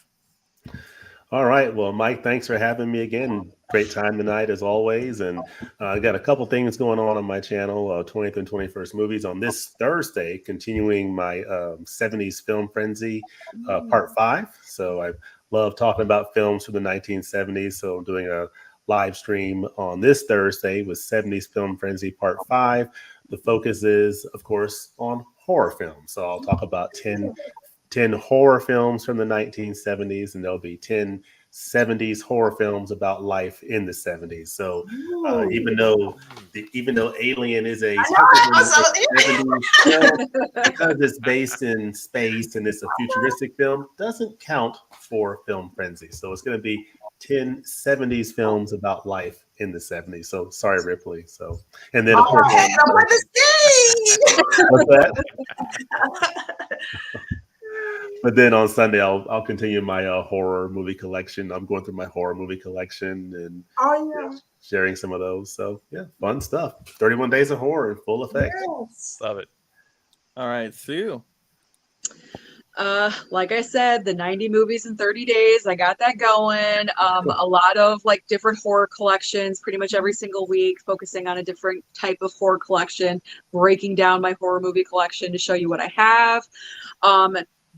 All right. Well, Mike, thanks for having me again. Great time tonight, as always. And I got a couple things going on my channel, 20th and 21st Movies on this Thursday, continuing my 70s Film Frenzy Part 5. So I love talking about films from the 1970s. So I'm doing a live stream on this Thursday with 70s Film Frenzy Part 5. The focus is, of course, on horror films. So I'll talk about 10 horror films from the 1970s, and there'll be 10 70s horror films about life in the 70s. So even though Alien is a 70s film, because it's based in space and it's a futuristic film, doesn't count for Film Frenzy. So it's going to be 10 70s films about life in the 70s. So sorry, Ripley. So, and then of course, what's that? But then on Sunday, I'll continue my horror movie collection. I'm going through my horror movie collection and sharing some of those. So yeah, fun stuff. 31 Days of Horror in full effect. Yes. Love it. All right, Sue. Like I said, the 90 movies in 30 days. I got that going. A lot of like different horror collections, pretty much every single week, focusing on a different type of horror collection, breaking down my horror movie collection to show you what I have.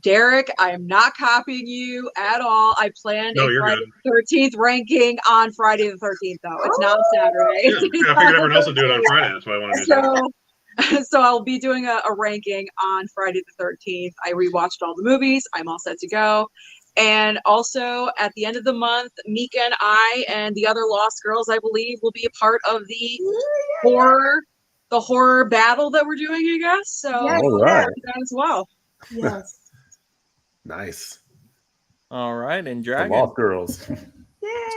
Derek, I am not copying you at all. I planned a Friday the 13th ranking on Friday the 13th, though. It's not Saturday. Yeah, I figured everyone else would do it on Friday. That's why I wanted to do that. So I'll be doing a ranking on Friday the 13th. I rewatched all the movies. I'm all set to go. And also at the end of the month, Mika and I and the other Lost Girls, I believe, will be a part of the horror battle that we're doing, I guess. So all right. That as well. Yes. Nice. All right, and The Dragon. Lost Girls.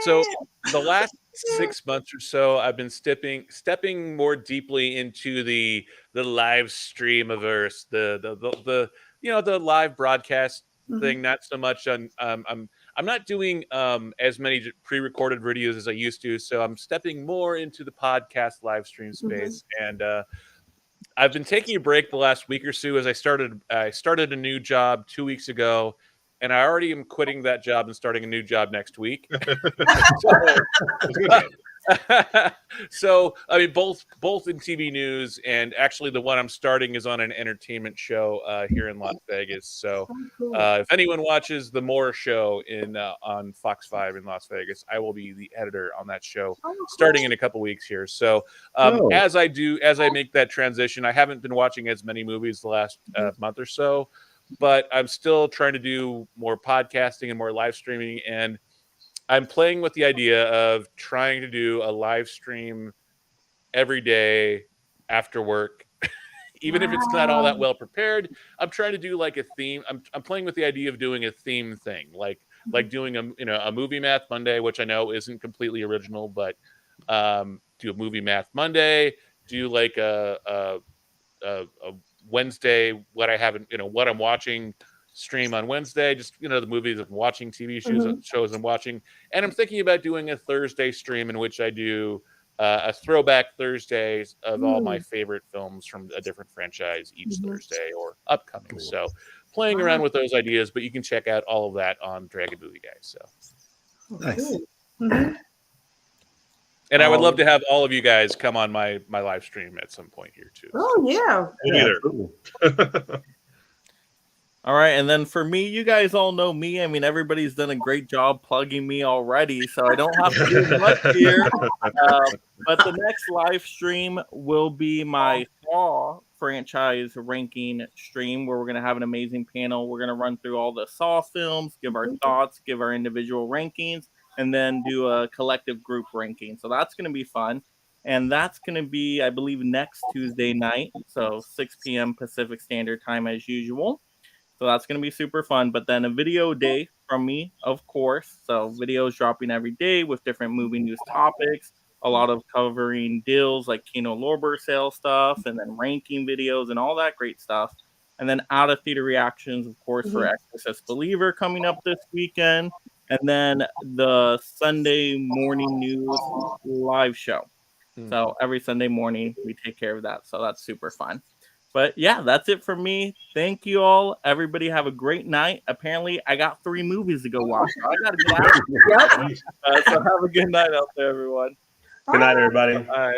So the last 6 months or so, I've been stepping more deeply into the live streamiverse, the the live broadcast thing. Not so much on. I'm not doing as many pre-recorded videos as I used to. So I'm stepping more into the podcast live stream space, and I've been taking a break the last week or so as I started a new job 2 weeks ago, and I already am quitting that job and starting a new job next week. So I mean, both in TV news, and actually the one I'm starting is on an entertainment show here in Las Vegas. So if anyone watches the Moore Show on Fox 5 in Las Vegas, I will be the editor on that show starting in a couple weeks here. So as I make that transition, I haven't been watching as many movies the last month or so, but I'm still trying to do more podcasting and more live streaming, and I'm playing with the idea of trying to do a live stream every day after work, even if it's not all that well prepared. I'm trying to do like a theme. I'm playing with the idea of doing a theme thing, like doing a movie math Monday, which I know isn't completely original, but do a movie math Monday, do like a Wednesday what I'm watching stream on Wednesday, just the movies I'm watching, TV shows I'm watching, and I'm thinking about doing a Thursday stream in which I do a throwback Thursdays of all my favorite films from a different franchise each Thursday or upcoming. Cool. So playing around with those ideas, but you can check out all of that on Dragon Movie Guys. So nice. And I would love to have all of you guys come on my live stream at some point here too. Oh yeah. Either. All right, and then for me, you guys all know me. I mean, everybody's done a great job plugging me already, so I don't have to do much here. But the next live stream will be my Saw franchise ranking stream, where we're going to have an amazing panel. We're going to run through all the Saw films, give our thoughts, give our individual rankings, and then do a collective group ranking. So that's going to be fun. And that's going to be, I believe, next Tuesday night, so 6 p.m. Pacific Standard Time as usual. So that's going to be super fun. But then a video day from me, of course. So videos dropping every day with different movie news topics. A lot of covering deals like Kino Lorber sale stuff, and then ranking videos and all that great stuff. And then out of theater reactions, of course, for Exorcist Believer coming up this weekend. And then the Sunday morning news live show. So every Sunday morning we take care of that. So that's super fun. But yeah, that's it for me. Thank you all. Everybody have a great night. Apparently, I got 3 movies to go watch. So I gotta get out. So have a good night out there, everyone. Good night, everybody. All right.